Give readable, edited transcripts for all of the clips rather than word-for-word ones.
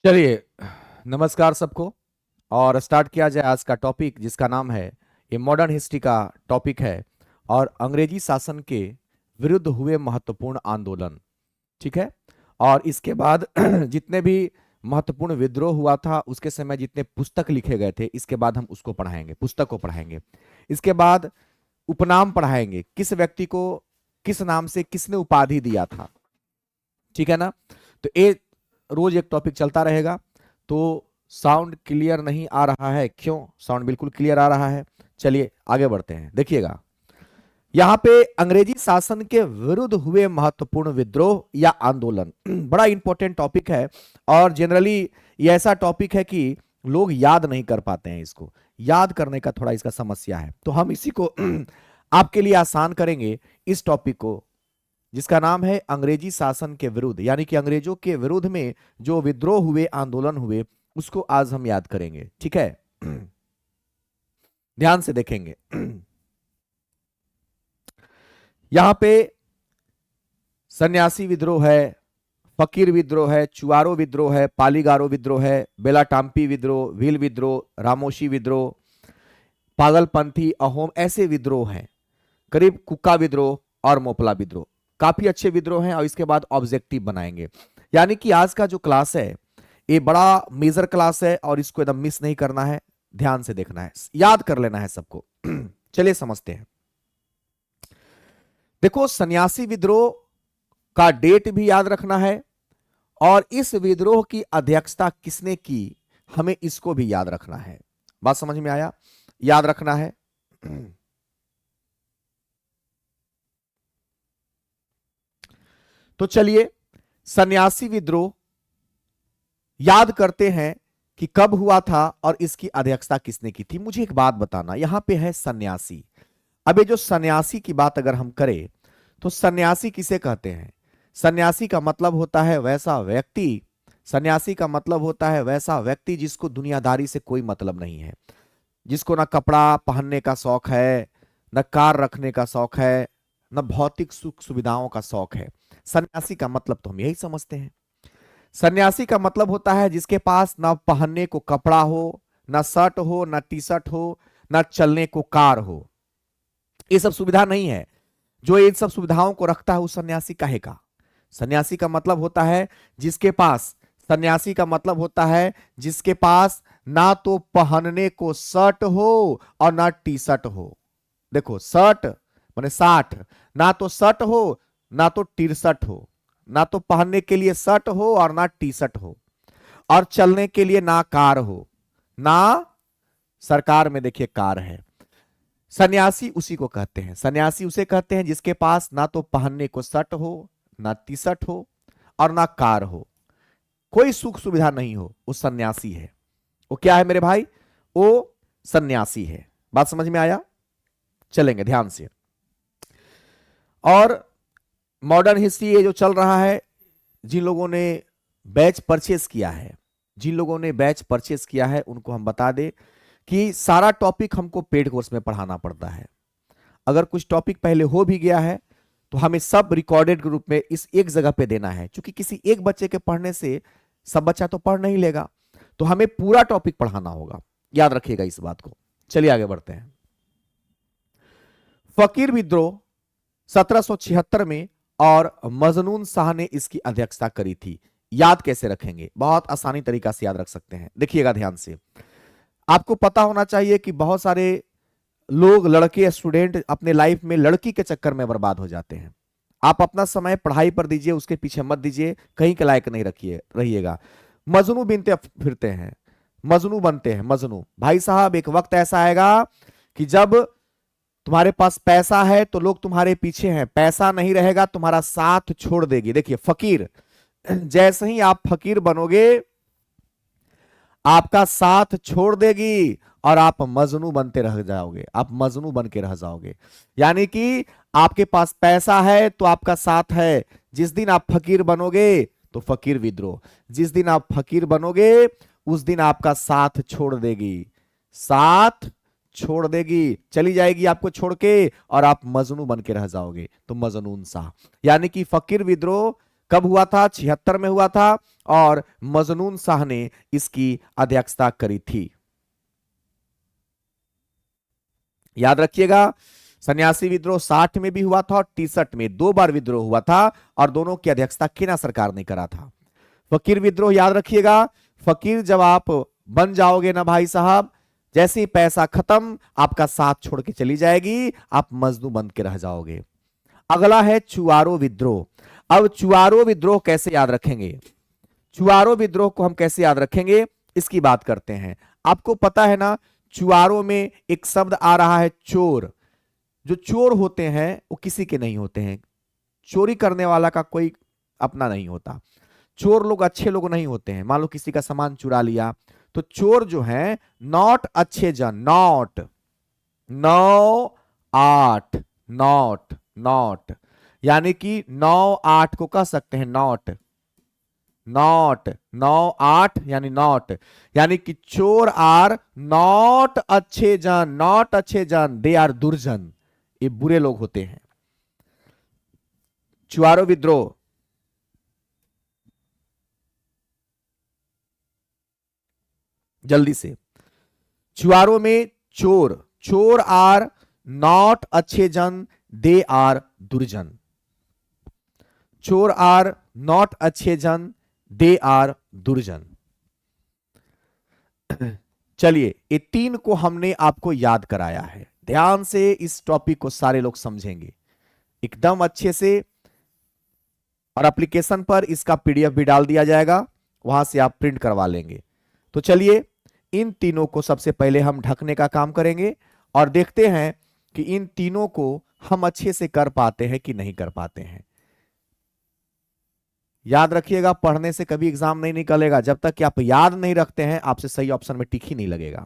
चलिए, नमस्कार सबको। और स्टार्ट किया जाए आज का टॉपिक, जिसका नाम है, ये मॉडर्न हिस्ट्री का टॉपिक है और अंग्रेजी शासन के विरुद्ध हुए महत्वपूर्ण आंदोलन। ठीक है। और इसके बाद जितने भी महत्वपूर्ण विद्रोह हुआ था उसके समय जितने पुस्तक लिखे गए थे, इसके बाद हम उसको पढ़ाएंगे, पुस्तक को पढ़ाएंगे। इसके बाद उपनाम पढ़ाएंगे, किस व्यक्ति को किस नाम से किसने उपाधि दिया था। ठीक है ना। तो एक रोज एक टॉपिक चलता रहेगा। तो साउंड क्लियर नहीं आ रहा है, क्यों? साउंड बिल्कुल क्लियर आ रहा है। चलिए आगे बढ़ते हैं, देखिएगा। यहाँ पे अंग्रेजी शासन के विरुद्ध हुए महत्वपूर्ण विद्रोह या आंदोलन बड़ा इंपॉर्टेंट टॉपिक है। और जनरली ये ऐसा टॉपिक है कि लोग याद नहीं कर पाते हैं, इसको याद करने का थोड़ा इसका समस्या है। तो हम इसी को आपके लिए आसान करेंगे, इस टॉपिक को, जिसका नाम है अंग्रेजी शासन के विरुद्ध, यानी कि अंग्रेजों के विरुद्ध में जो विद्रोह हुए, आंदोलन हुए, उसको आज हम याद करेंगे। ठीक है। ध्यान से देखेंगे। यहां पे सन्यासी विद्रोह है, फकीर विद्रोह है, चुआरो विद्रोह है, पालीगारो विद्रोह है, बेलाटाम्पी विद्रोह, भील विद्रोह, रामोशी विद्रोह, पागलपंथी, अहोम, ऐसे विद्रोह हैं। करीब कुका विद्रोह और मोपला विद्रोह, काफी अच्छे विद्रोह हैं। और इसके बाद ऑब्जेक्टिव बनाएंगे। यानी कि आज का जो क्लास है ये बड़ा मेजर क्लास है और इसको एकदम मिस नहीं करना है, ध्यान से देखना है, याद कर लेना है सबको। चलिए समझते हैं। देखो, सन्यासी विद्रोह का डेट भी याद रखना है और इस विद्रोह की अध्यक्षता किसने की, हमें इसको भी याद रखना है। बात समझ में आया? याद रखना है। तो चलिए सन्यासी विद्रोह याद करते हैं कि कब हुआ था और इसकी अध्यक्षता किसने की थी। मुझे एक बात बताना, यहां पे है सन्यासी। अब ये जो सन्यासी की बात अगर हम करें तो सन्यासी किसे कहते हैं? सन्यासी का मतलब होता है वैसा व्यक्ति, सन्यासी का मतलब होता है वैसा व्यक्ति जिसको दुनियादारी से कोई मतलब नहीं है, जिसको ना कपड़ा पहनने का शौक है, न कार रखने का शौक है, न भौतिक सुख सुविधाओं का शौक है। सन्यासी का मतलब तो हम यही समझते हैं। सन्यासी का मतलब होता है जिसके पास ना पहनने को कपड़ा हो, ना शर्ट हो, ना टी शर्ट हो, ना चलने को कार हो, ये सब सुविधा नहीं है। जो इन सब सुविधाओं को रखता है उस सन्यासी कहेगा। सन्यासी का मतलब होता है जिसके पास, सन्यासी का मतलब होता है जिसके पास ना तो पहनने को शर्ट हो और ना टी शर्ट हो। देखो, शर्ट माने 60, ना तो शर्ट हो ना तो टी शर्ट हो, ना तो पहनने के लिए शर्ट हो और ना टी शर्ट हो, और चलने के लिए ना कार हो, ना सरकार में देखिए कार है। सन्यासी उसी को कहते हैं, सन्यासी उसे कहते हैं जिसके पास ना तो पहनने को शर्ट हो, ना टी शर्ट हो और ना कार हो, कोई सुख सुविधा नहीं हो, वो सन्यासी है। वो क्या है मेरे भाई? वो सन्यासी है। बात समझ में आया? चलेंगे ध्यान से। और मॉडर्न हिस्ट्री ये जो चल रहा है, जिन लोगों ने बैच परचेस किया है, जिन लोगों ने बैच परचेस किया है उनको हम बता दें कि सारा टॉपिक हमको पेड कोर्स में पढ़ाना पड़ता है। अगर कुछ टॉपिक पहले हो भी गया है तो हमें सब रिकॉर्डेड के रूप में इस एक जगह पे देना है, क्योंकि किसी एक बच्चे के पढ़ने से सब बच्चा तो पढ़ नहीं लेगा, तो हमें पूरा टॉपिक पढ़ाना होगा। याद रखिएगा इस बात को। चलिए आगे बढ़ते हैं। फकीर विद्रोह 1776 में और मजनून शाह ने इसकी अध्यक्षता करी थी। याद कैसे रखेंगे? बहुत आसानी तरीका से याद रख सकते हैं, देखिएगा ध्यान से। आपको पता होना चाहिए कि बहुत सारे लोग, लड़के, स्टूडेंट अपने लाइफ में लड़की के चक्कर में बर्बाद हो जाते हैं। आप अपना समय पढ़ाई पर दीजिए, उसके पीछे मत दीजिए, कहीं के लायक नहीं रखिए रहिएगा। मजनू बिनते फिरते हैं, मजनू बनते हैं, मजनू। भाई साहब, एक वक्त ऐसा आएगा कि जब तुम्हारे पास पैसा है तो लोग तुम्हारे पीछे हैं, पैसा नहीं रहेगा तुम्हारा साथ छोड़ देगी। देखिए, फकीर, जैसे ही आप फकीर बनोगे आपका साथ छोड़ देगी और आप मजनू बनते रह जाओगे, आप मजनू बन के रह जाओगे। यानी कि आपके पास पैसा है तो आपका साथ है, जिस दिन आप फकीर बनोगे तो फकीर विद्रोह, जिस दिन आप फकीर बनोगे उस दिन आपका साथ छोड़ देगी, साथ छोड़ देगी, चली जाएगी आपको छोड़ के, और आप मजनू बन के रह जाओगे, तो मजनून शाह। यानी कि फकीर विद्रोह कब हुआ था? 76 में हुआ था और मजनून शाह ने इसकी अध्यक्षता करी थी। याद रखिएगा, सन्यासी विद्रोह 60 में भी हुआ था और 63 में, 2 बार विद्रोह हुआ था और दोनों की अध्यक्षता केना सरकार ने करा था। फकीर विद्रोह याद रखिएगा, फकीर जब आप बन जाओगे ना भाई साहब, जैसे ही पैसा खत्म आपका साथ छोड़ के चली जाएगी, आप मजदूर बन के रह जाओगे। अगला है चुआरो विद्रोह। अब चुआरो विद्रोह कैसे याद रखेंगे? चुआरो विद्रोह को हम कैसे याद रखेंगे इसकी बात करते हैं। आपको पता है ना, चुआरो में एक शब्द आ रहा है चोर। जो चोर होते हैं वो किसी के नहीं होते हैं, चोरी करने वाला का कोई अपना नहीं होता। चोर लोग अच्छे लोग नहीं होते हैं। मान लो किसी का सामान चुरा लिया तो चोर जो है नॉट अच्छे जन, नॉट, 9 8, नॉट, नॉट, यानी कि 9 8 को कह सकते हैं नॉट, नॉट, 9 8 यानी नॉट, यानी कि चोर आर नॉट अच्छे जन, नॉट अच्छे जन, दे आर दुर्जन, ये बुरे लोग होते हैं। चुआरो विद्रोह जल्दी से, चुआरो में चोर, चोर आर नॉट अच्छे जन, दे आर दुर्जन, चोर आर नॉट अच्छे जन, दे आर दुर्जन। चलिए, ये 3 को हमने आपको याद कराया है। ध्यान से इस टॉपिक को सारे लोग समझेंगे एकदम अच्छे से, और एप्लीकेशन पर इसका पीडीएफ भी डाल दिया जाएगा, वहां से आप प्रिंट करवा लेंगे। तो चलिए, इन तीनों को सबसे पहले हम ढकने का काम करेंगे और देखते हैं कि इन तीनों को हम अच्छे से कर पाते हैं कि नहीं कर पाते हैं। याद रखिएगा, पढ़ने से कभी एग्जाम नहीं निकलेगा, जब तक कि आप याद नहीं रखते हैं आपसे सही ऑप्शन में टिक ही नहीं लगेगा।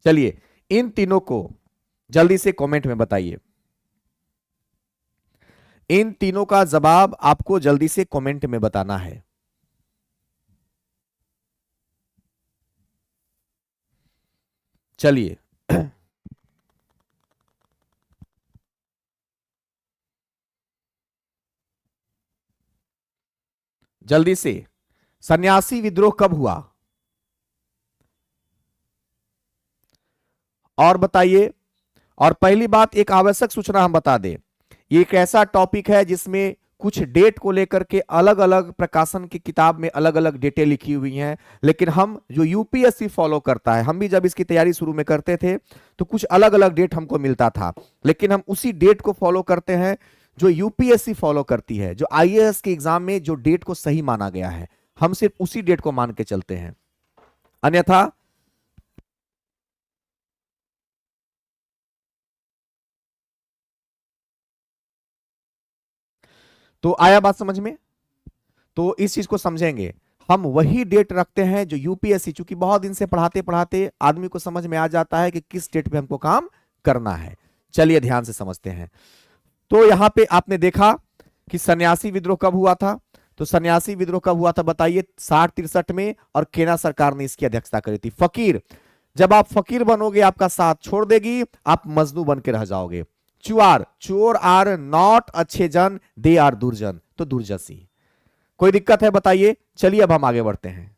चलिए, इन तीनों को जल्दी से कमेंट में बताइए। इन तीनों का जवाब आपको जल्दी से कमेंट में बताना है। चलिए, जल्दी से, सन्यासी विद्रोह कब हुआ और बताइए। और पहली बात, एक आवश्यक सूचना हम बता दें, ये एक ऐसा टॉपिक है जिसमें कुछ डेट को लेकर के अलग अलग प्रकाशन की किताब में अलग अलग डेटें लिखी हुई हैं, लेकिन हम जो यूपीएससी फॉलो करता है, हम भी जब इसकी तैयारी शुरू में करते थे तो कुछ अलग अलग डेट हमको मिलता था, लेकिन हम उसी डेट को फॉलो करते हैं जो यूपीएससी फॉलो करती है, जो आईएएस के एग्जाम में जो डेट को सही माना गया है, हम सिर्फ उसी डेट को मान के चलते हैं। अन्यथा तो आया बात समझ में? तो इस चीज को समझेंगे, हम वही डेट रखते हैं जो यूपीएससी, चूंकि बहुत दिन से पढ़ाते पढ़ाते आदमी को समझ में आ जाता है कि किस डेट पे हमको काम करना है। चलिए ध्यान से समझते हैं। तो यहां पे आपने देखा कि सन्यासी विद्रोह कब हुआ था, तो सन्यासी विद्रोह कब हुआ था बताइए, 60 63 में, और केना सरकार ने इसकी अध्यक्षता करी थी। फकीर, जब आप फकीर बनोगे आपका साथ छोड़ देगी, आप मजनू बन के रह जाओगे। चुआर, चोर आर नॉट अच्छे जन, दे आर दुर्जन, तो दुर्जसी। कोई दिक्कत है बताइए? चलिए अब हम आगे बढ़ते हैं।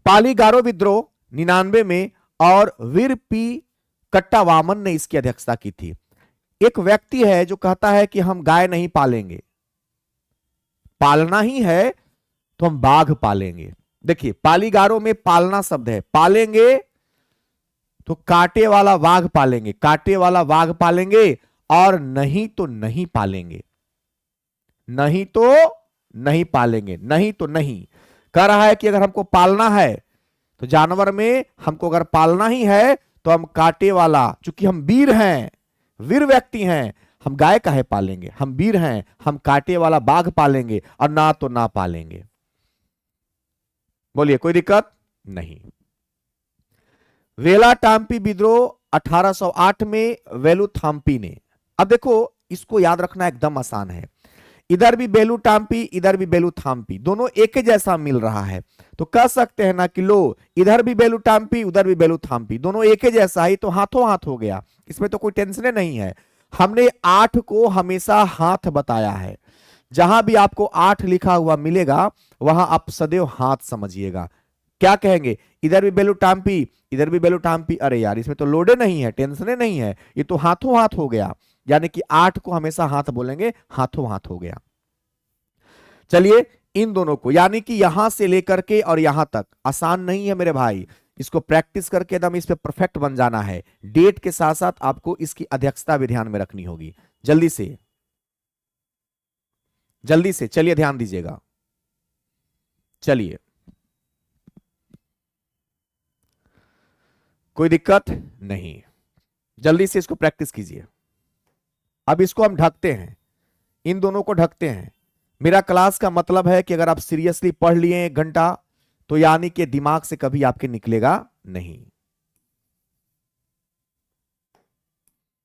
पालीगारो विद्रोह 99 में और वीर पी कट्टावामन ने इसकी अध्यक्षता की थी। एक व्यक्ति है जो कहता है कि हम गाय नहीं पालेंगे, पालना ही है तो हम बाघ पालेंगे। देखिए, पालीगारो में पालना शब्द है, पालेंगे तो कांटे वाला वाघ पालेंगे, कांटे वाला वाघ पालेंगे, और नहीं तो नहीं पालेंगे, नहीं तो नहीं पालेंगे, नहीं तो नहीं। कह रहा है कि अगर हमको पालना है तो जानवर में हमको अगर पालना ही है तो हम कांटे वाला, चूंकि हम वीर हैं, वीर व्यक्ति हैं, हम गाय काहे पालेंगे, हम वीर हैं, हम कांटे वाला बाघ पालेंगे, और ना तो ना पालेंगे। बोलिए, कोई दिक्कत नहीं। वेलाटाम्पी विद्रोह 1808 में वेलुथाम्पी ने, अब देखो इसको याद रखना एकदम आसान है। इधर भी बेलू टाम्पी, इधर भी बेलू थाम्पी, दोनों एक ही जैसा मिल रहा है, तो कह सकते हैं ना कि लो इधर भी बेलू टाम्पी, उधर भी बेलू थाम्पी, दोनों एक ही जैसा ही, तो हाथों हाथ हो गया। इसमें तो कोई टेंशन नहीं है। हमने 8 को हमेशा हाथ बताया है। जहां भी आपको 8 लिखा हुआ मिलेगा वहां आप सदैव हाथ समझिएगा। क्या कहेंगे, इधर भी बेलू टाम्पी, इधर भी बेलू टाम्पी, अरे यार इसमें तो लोडे नहीं है, टेंशन नहीं है, ये तो हाथों हाथ हो गया। यानी कि 8 को हमेशा हाथ बोलेंगे, हाथों हाथ हो गया। चलिए इन दोनों को, यानी कि यहां से लेकर के और यहां तक आसान नहीं है मेरे भाई, इसको प्रैक्टिस करके एकदम इस पे परफेक्ट बन जाना है। डेट के साथ साथ आपको इसकी अध्यक्षता भी ध्यान में रखनी होगी। जल्दी से जल्दी से चलिए ध्यान दीजिएगा। चलिए, कोई दिक्कत नहीं, जल्दी से इसको प्रैक्टिस कीजिए। अब इसको हम ढकते हैं, इन दोनों को ढकते हैं। मेरा क्लास का मतलब है कि अगर आप सीरियसली पढ़ लिए 1 घंटा तो यानी कि दिमाग से कभी आपके निकलेगा नहीं।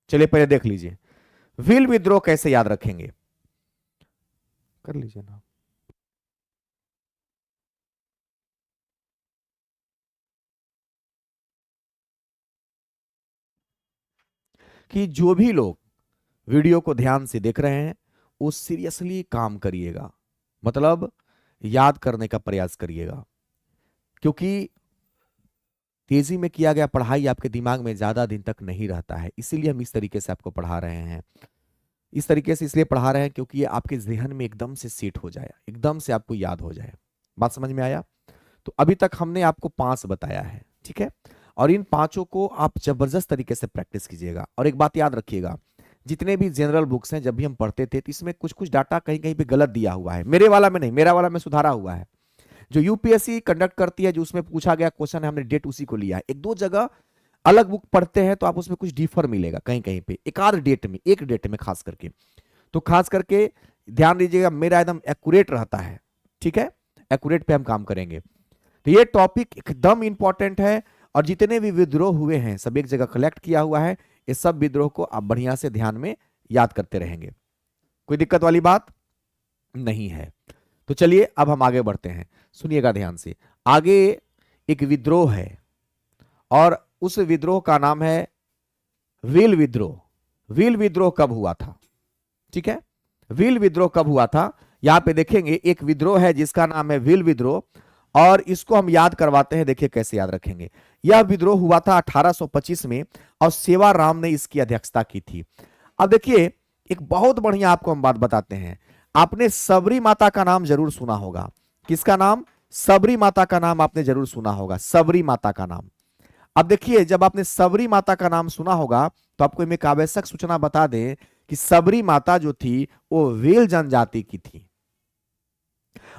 चलिए पहले देख लीजिए, विल विद्रोह कैसे याद रखेंगे, कर लीजिए ना। कि जो भी लोग वीडियो को ध्यान से देख रहे हैं वो सीरियसली काम करिएगा, मतलब याद करने का प्रयास करिएगा, क्योंकि तेजी में किया गया पढ़ाई आपके दिमाग में ज्यादा दिन तक नहीं रहता है। इसीलिए हम इस तरीके से आपको पढ़ा रहे हैं। इस तरीके से इसलिए पढ़ा रहे हैं क्योंकि ये आपके जहन में एकदम से सेट हो जाए, एकदम से आपको याद हो जाए। बात समझ में आया? तो अभी तक हमने आपको 5 बताया है, ठीक है, और इन पांचों को आप जबरदस्त तरीके से प्रैक्टिस कीजिएगा। और एक बात याद रखिएगा, जितने भी जनरल बुक्स हैं जब भी हम पढ़ते थे तो इसमें कुछ कुछ डाटा कहीं कहीं पे गलत दिया हुआ है, मेरे वाला में नहीं, मेरा वाला में सुधारा हुआ है। जो यूपीएससी कंडक्ट करती है, जो उसमें पूछा गया क्वेश्चन है, हमने डेट उसी को लिया है। एक दो जगह अलग बुक पढ़ते हैं तो आप उसमें कुछ डिफर मिलेगा कहीं कहीं पे, एक आध डेट में, एक डेट में खास करके। तो खास करके ध्यान दीजिएगा, मेरा एकदम एक्यूरेट रहता है, ठीक है, एक्यूरेट पे हम काम करेंगे। तो ये टॉपिक एकदम इंपॉर्टेंट है, और जितने भी विद्रोह हुए हैं सब एक जगह कलेक्ट किया हुआ है। ये सब विद्रोह को आप बढ़िया से ध्यान में याद करते रहेंगे, कोई दिक्कत वाली बात नहीं है। तो चलिए अब हम आगे बढ़ते हैं, सुनिएगा ध्यान से। आगे एक विद्रोह है और उस विद्रोह का नाम है व्हील विद्रोह। व्हील विद्रोह कब हुआ था, ठीक है, व्हील विद्रोह कब हुआ था, यहां पे देखेंगे एक विद्रोह है जिसका नाम है व्हील विद्रोह, और इसको हम याद करवाते हैं। देखिए कैसे याद रखेंगे। यह विद्रोह हुआ था 1825 में और सेवाराम ने इसकी अध्यक्षता की थी। अब देखिए एक बहुत बढ़िया आपको हम बात बताते हैं, आपने सबरी माता का नाम जरूर सुना होगा। किसका नाम? सबरी माता का नाम आपने जरूर सुना होगा, सबरी माता का नाम। अब देखिए जब आपने सबरी माता का नाम सुना होगा तो आपको एक आवश्यक सूचना बता दें कि सबरी माता जो थी वो वेल जनजाति की थी।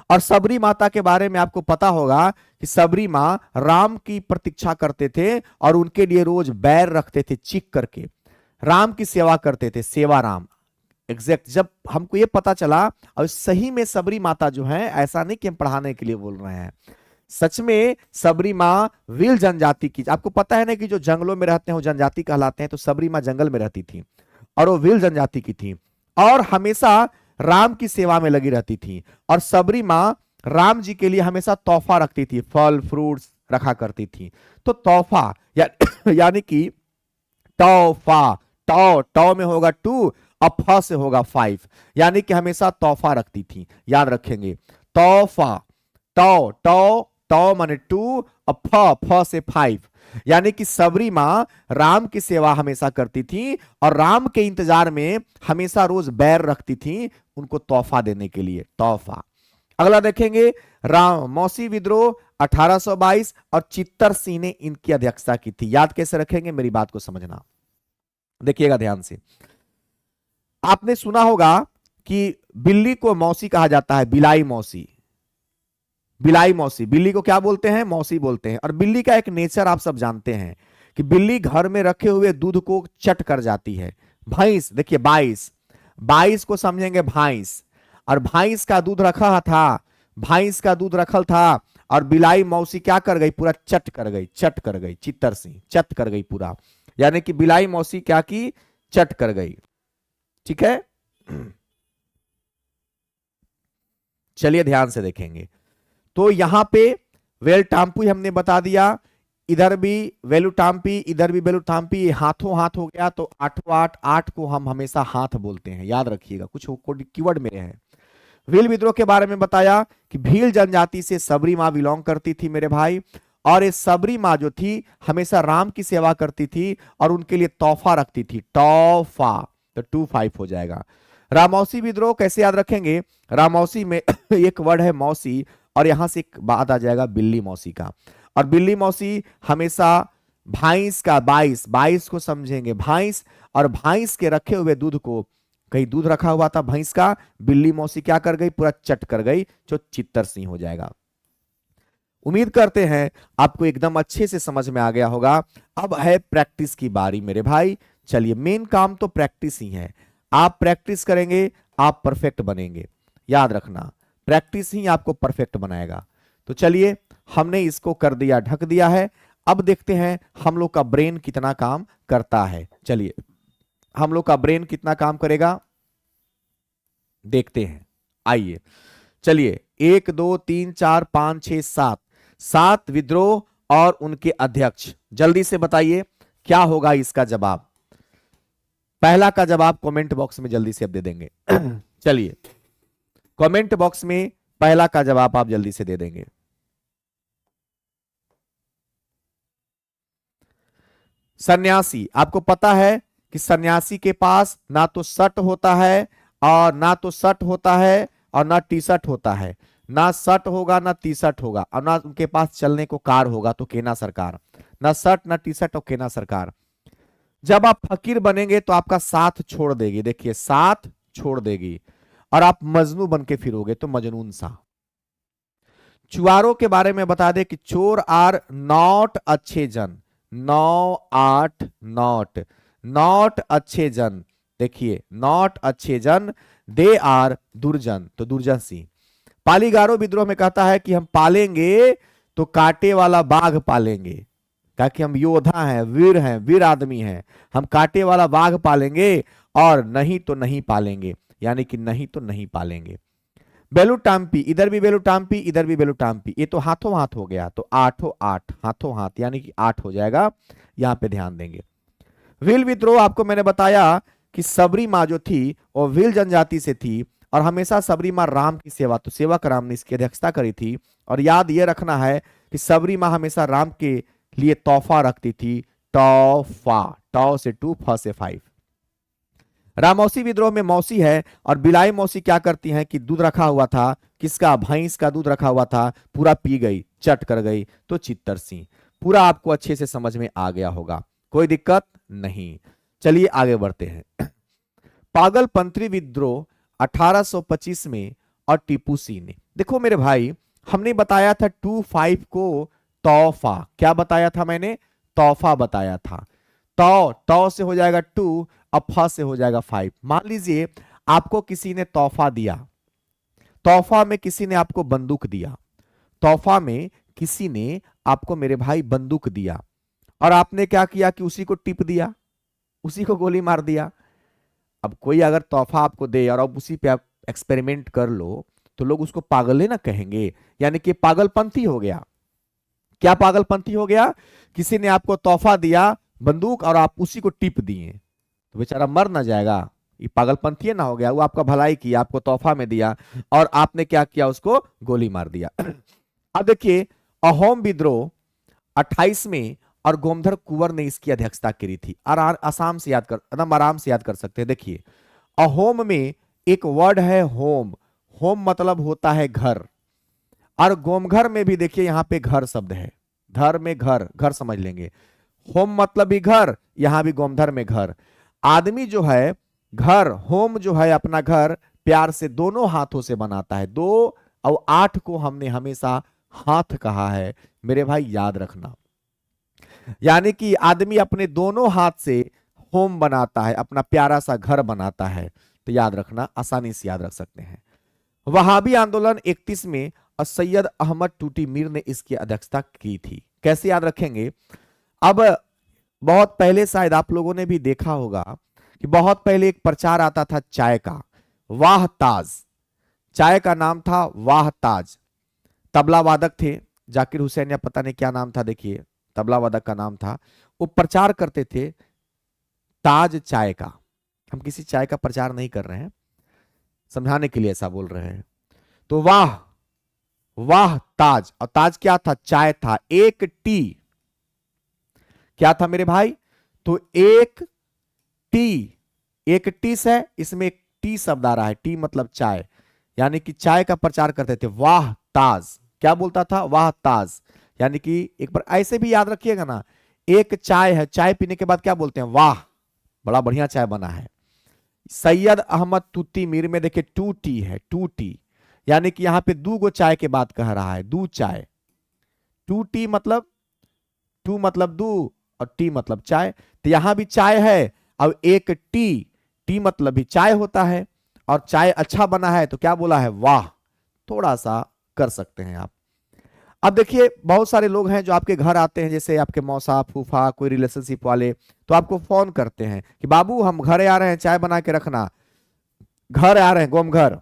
और सबरी माता के बारे में आपको पता होगा कि सबरी मां राम की प्रतीक्षा करते थे और उनके लिए रोज बैर रखते थे, चिक करके राम की सेवा करते थे, सेवा राम। एग्जैक्ट जब हमको ये पता चला, और सही में सबरी माता जो है, ऐसा नहीं कि हम पढ़ाने के लिए बोल रहे हैं, सच में सबरी मां विल जनजाति की, आपको पता है ना कि जो जंगलों में रहते हैं वो जनजाति कहलाते हैं, तो सबरी मां जंगल में रहती थी और वो विल जनजाति की थी और हमेशा राम की सेवा में लगी रहती थी। और सबरी मां राम जी के लिए हमेशा तोहफा रखती थी, फल फ्रूट्स रखा करती थी। तो तोहफा यानी कि तोहफा, टौ टौ में होगा 2 और फ से होगा 5, यानी कि हमेशा तोहफा रखती थी, याद रखेंगे। तोहफा, टौ टौ टौ माने 2 और फ से 5, यानी कि सबरी मां राम की सेवा हमेशा करती थी और राम के इंतजार में हमेशा रोज बैर रखती थी उनको तोहफा देने के लिए, तोहफा। अगला देखेंगे, राम मौसी विद्रोह 1822 और चित्तर सिंह ने इनकी अध्यक्षता की थी। याद कैसे रखेंगे, मेरी बात को समझना, देखिएगा ध्यान से। आपने सुना होगा कि बिल्ली को मौसी कहा जाता है, बिलाई मौसी, बिलाई मौसी, बिल्ली को क्या बोलते हैं? मौसी बोलते हैं। और बिल्ली का एक नेचर आप सब जानते हैं कि बिल्ली घर में रखे हुए दूध को चट कर जाती है। भैंस, देखिए 22 22 को समझेंगे भैंस, और भैंस का दूध रखा था, भैंस का दूध रखल था और बिलाई मौसी क्या कर गई? पूरा चट कर गई, चट कर गई, चित्तर सिंह चट कर गई पूरा, यानी कि बिलाई मौसी क्या की? चट कर गई, ठीक है। चलिए ध्यान से देखेंगे। तो यहां पे वेलटाम्पी हमने बता दिया, इधर भी वेलुटाम्पी, इधर भी वेलुटाम्पी, ये हाथों हाथ हो गया। तो आठों आठ, आठ को हम हमेशा हाथ बोलते हैं, याद रखिएगा, कुछ कीवर्ड मेरे हैं। भील विद्रोह के बारे में बताया कि भील जनजाति से सबरी माँ बिलोंग करती थी मेरे भाई, और ये सबरी माँ जो थी हमेशा राम की सेवा करती थी और उनके लिए तोहफा रखती थी, तोहफा। तो 2-5 हो जाएगा। रामौसी विद्रोह कैसे याद रखेंगे? रामौसी में एक वर्ड है मौसी, और यहां से एक बात आ जाएगा बिल्ली मौसी का, और बिल्ली मौसी हमेशा भैंस का, 22 को समझेंगे, भैंस, और भैंस के रखे हुए दूध को, कहीं दूध रखा हुआ था भैंस का, बिल्ली मौसी क्या कर गई? पूरा चट कर गई, जो चित्तर सिंह हो जाएगा। उम्मीद करते हैं आपको एकदम अच्छे से समझ में आ गया होगा। अब है प्रैक्टिस की बारी मेरे भाई। चलिए, मेन काम तो प्रैक्टिस ही है। आप प्रैक्टिस करेंगे, आप परफेक्ट बनेंगे, याद रखना, प्रैक्टिस ही आपको परफेक्ट बनाएगा। तो चलिए, हमने इसको कर दिया, ढक दिया है। अब देखते हैं हम लोग का ब्रेन कितना काम करता है। चलिए, हम लोग का ब्रेन कितना काम करेगा देखते हैं, आइए। चलिए, 1 2 3 4 5 6 7, 7 विद्रोह और उनके अध्यक्ष। जल्दी से बताइए क्या होगा इसका जवाब। पहला का जवाब कमेंट बॉक्स में जल्दी से अब दे देंगे। चलिए, कमेंट बॉक्स में पहला का जवाब आप जल्दी से दे देंगे। सन्यासी, आपको पता है कि सन्यासी के पास ना तो शर्ट होता है, और ना तो शर्ट होता है, और ना टी शर्ट होता है, ना शर्ट होगा ना टी शर्ट होगा, और ना उनके पास चलने को कार होगा, तो केना सरकार। ना शर्ट ना टी शर्ट और केना सरकार। जब आप फकीर बनेंगे तो आपका साथ छोड़ देगी, देखिए साथ छोड़ देगी, और आप मजनू बन के फिरोगे, तो मजनून सा। चुआरों के बारे में बता दे कि चोर आर नॉट अच्छे जन, 9 8 नॉट, नॉट अच्छे जन, देखिए नॉट अच्छे जन, दे आर दुर्जन, तो दुर्जन सी। पालीगारो विद्रोह में कहता है कि हम पालेंगे तो कांटे वाला बाघ पालेंगे, ताकि हम योद्धा हैं, वीर आदमी हैं, हम कांटे वाला बाघ पालेंगे, और नहीं तो नहीं पालेंगे, यानी कि नहीं तो नहीं पालेंगे। बेलुटाम्पी, इधर भी बेलुटाम्पी, इधर भी बेलुटाम्पी, ये तो हाथों हाथ हो गया, तो आठों आठ, हाथों हाथ, यानी कि 8 हो जाएगा, यहां पे ध्यान देंगे। भील विद्रोह आपको मैंने बताया कि सबरी माँ जो थी वो भील जनजाति से थी, और हमेशा सबरी माँ राम की सेवा, तो सेवक राम ने इसकी अध्यक्षता करी थी। और याद ये रखना है कि सबरी माँ हमेशा राम के लिए तोहफा रखती थी, तोहफा, टौ से 2, फ से 5। रामौसी विद्रोह में मौसी है, और बिलाई मौसी क्या करती हैं कि दूध रखा हुआ था, किसका? भैंस का दूध रखा हुआ था, पूरा पी गई, चट कर गई, तो चित्तर सिंह। पूरा आपको अच्छे से समझ में आ गया होगा, कोई दिक्कत नहीं। चलिए आगे बढ़ते हैं। पागलपंथी विद्रोह 1825 में, और टीपू सिंह ने, देखो मेरे भाई, हमने बताया था 2-5 को तोहफा, क्या बताया था मैंने? तोहफा बताया था। तौ से हो जाएगा 2, अब फ से हो जाएगा 5। मान लीजिए आपको किसी ने तोहफा दिया, तोहफा में किसी ने आपको बंदूक दिया, तोहफा में किसी ने आपको मेरे भाई बंदूक दिया, और आपने क्या किया कि उसी को टिप दिया, उसी को गोली मार दिया। अब कोई अगर तोहफा आपको दे और अब उसी पे आप एक्सपेरिमेंट कर लो, तो लोग उसको पागल ना कहेंगे, यानी कि पागलपंथी हो गया। क्या पागलपंथी हो गया? किसी ने आपको तोहफा दिया बंदूक, और आप उसी को टिप दिए, तो बेचारा मर ना जाएगा, ये पागलपंथी ना हो गया। वो आपका भलाई किया, आपको तोहफा में दिया, और आपने क्या किया? उसको गोली मार दिया। अब देखिए, अहोम विद्रोह 28 में, और गोमधर कुंवर ने इसकी अध्यक्षता करी थी। और आसाम से याद कर, एकदम आराम से याद कर सकते हैं। देखिए, अहोम में एक वर्ड है होम, होम मतलब होता है घर, और गोमघर में भी देखिए यहां पे घर शब्द है, घर में घर, घर समझ लेंगे, होम मतलब भी घर, यहां भी गोमधर में घर। आदमी जो है घर, होम जो है अपना घर, प्यार से दोनों हाथों से बनाता है। 2 और 8 को हमने हमेशा हाथ कहा है मेरे भाई, याद रखना। यानी कि आदमी अपने दोनों हाथ से होम बनाता है, अपना प्यारा सा घर बनाता है, तो याद रखना, आसानी से याद रख सकते हैं। वहाबी आंदोलन 31 में, और सैयद अहमद टूटी मीर ने इसकी अध्यक्षता की थी। कैसे याद रखेंगे? अब बहुत पहले शायद आप लोगों ने भी देखा होगा कि बहुत पहले एक प्रचार आता था चाय का, वाह ताज, चाय का नाम था वाह ताज। तबला वादक थे जाकिर हुसैन या पता नहीं क्या नाम था, देखिए तबला वादक का नाम था। वो प्रचार करते थे ताज चाय का। हम किसी चाय का प्रचार नहीं कर रहे हैं, समझाने के लिए ऐसा बोल रहे हैं। तो वाह वाह ताज, और ताज क्या था? चाय था। एक टी क्या था मेरे भाई? तो एक टी, एक टी से इसमें एक टी शब्द आ रहा है, टी मतलब चाय, यानी कि चाय का प्रचार करते थे। वाह ताज, क्या बोलता था? वाह ताज। यानी कि एक बार ऐसे भी याद रखिएगा ना, एक चाय है, चाय पीने के बाद क्या बोलते हैं? वाह, बड़ा बढ़िया चाय बना है। सैयद अहमद तुत्ती मीर में देखिए टू टी है, टू टी, यानी कि यहां पे दू गो चाय के बात कह रहा है, दू चाय। टू टी मतलब, टू मतलब दू और टी मतलब चाय, तो यहां भी चाय है। अब एक टी, टी मतलब भी चाय होता है, और चाय अच्छा बना है तो क्या बोला है? वाह। थोड़ा सा कर सकते हैं आप। अब देखिए बहुत सारे लोग हैं जो आपके घर आते हैं, जैसे आपके मौसा फूफा कोई रिलेशनशिप वाले, तो आपको फोन करते हैं कि बाबू हम घर आ रहे हैं, चाय बना के रखना, घर आ रहे हैं, गोम घर।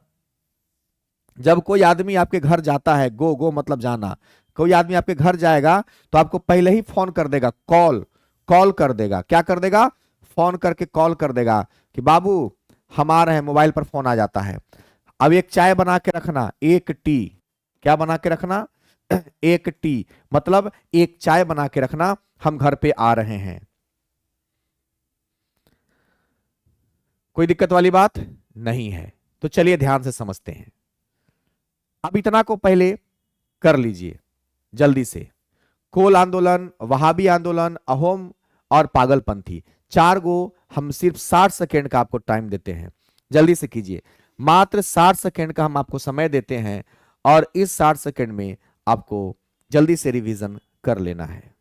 जब कोई आदमी आपके घर जाता है, गो गो मतलब जाना, कोई आदमी आपके घर जाएगा तो आपको पहले ही फोन कर देगा, कॉल, कॉल कर देगा। क्या कर देगा? फोन करके कॉल कर देगा कि बाबू हम आ रहे हैं, मोबाइल पर फोन आ जाता है। अब एक चाय बना के रखना, एक टी, क्या बना के रखना? एक टी मतलब एक चाय बना के रखना, हम घर पे आ रहे हैं। कोई दिक्कत वाली बात नहीं है। तो चलिए ध्यान से समझते हैं। अब इतना को पहले कर लीजिए जल्दी से। कोल आंदोलन, वहाबी आंदोलन, अहोम और पागलपंथी, चार गो हम सिर्फ 60 सेकेंड का आपको टाइम देते हैं, जल्दी से कीजिए। मात्र 60 सेकेंड का हम आपको समय देते हैं, और इस 60 सेकेंड में आपको जल्दी से रिवीजन कर लेना है।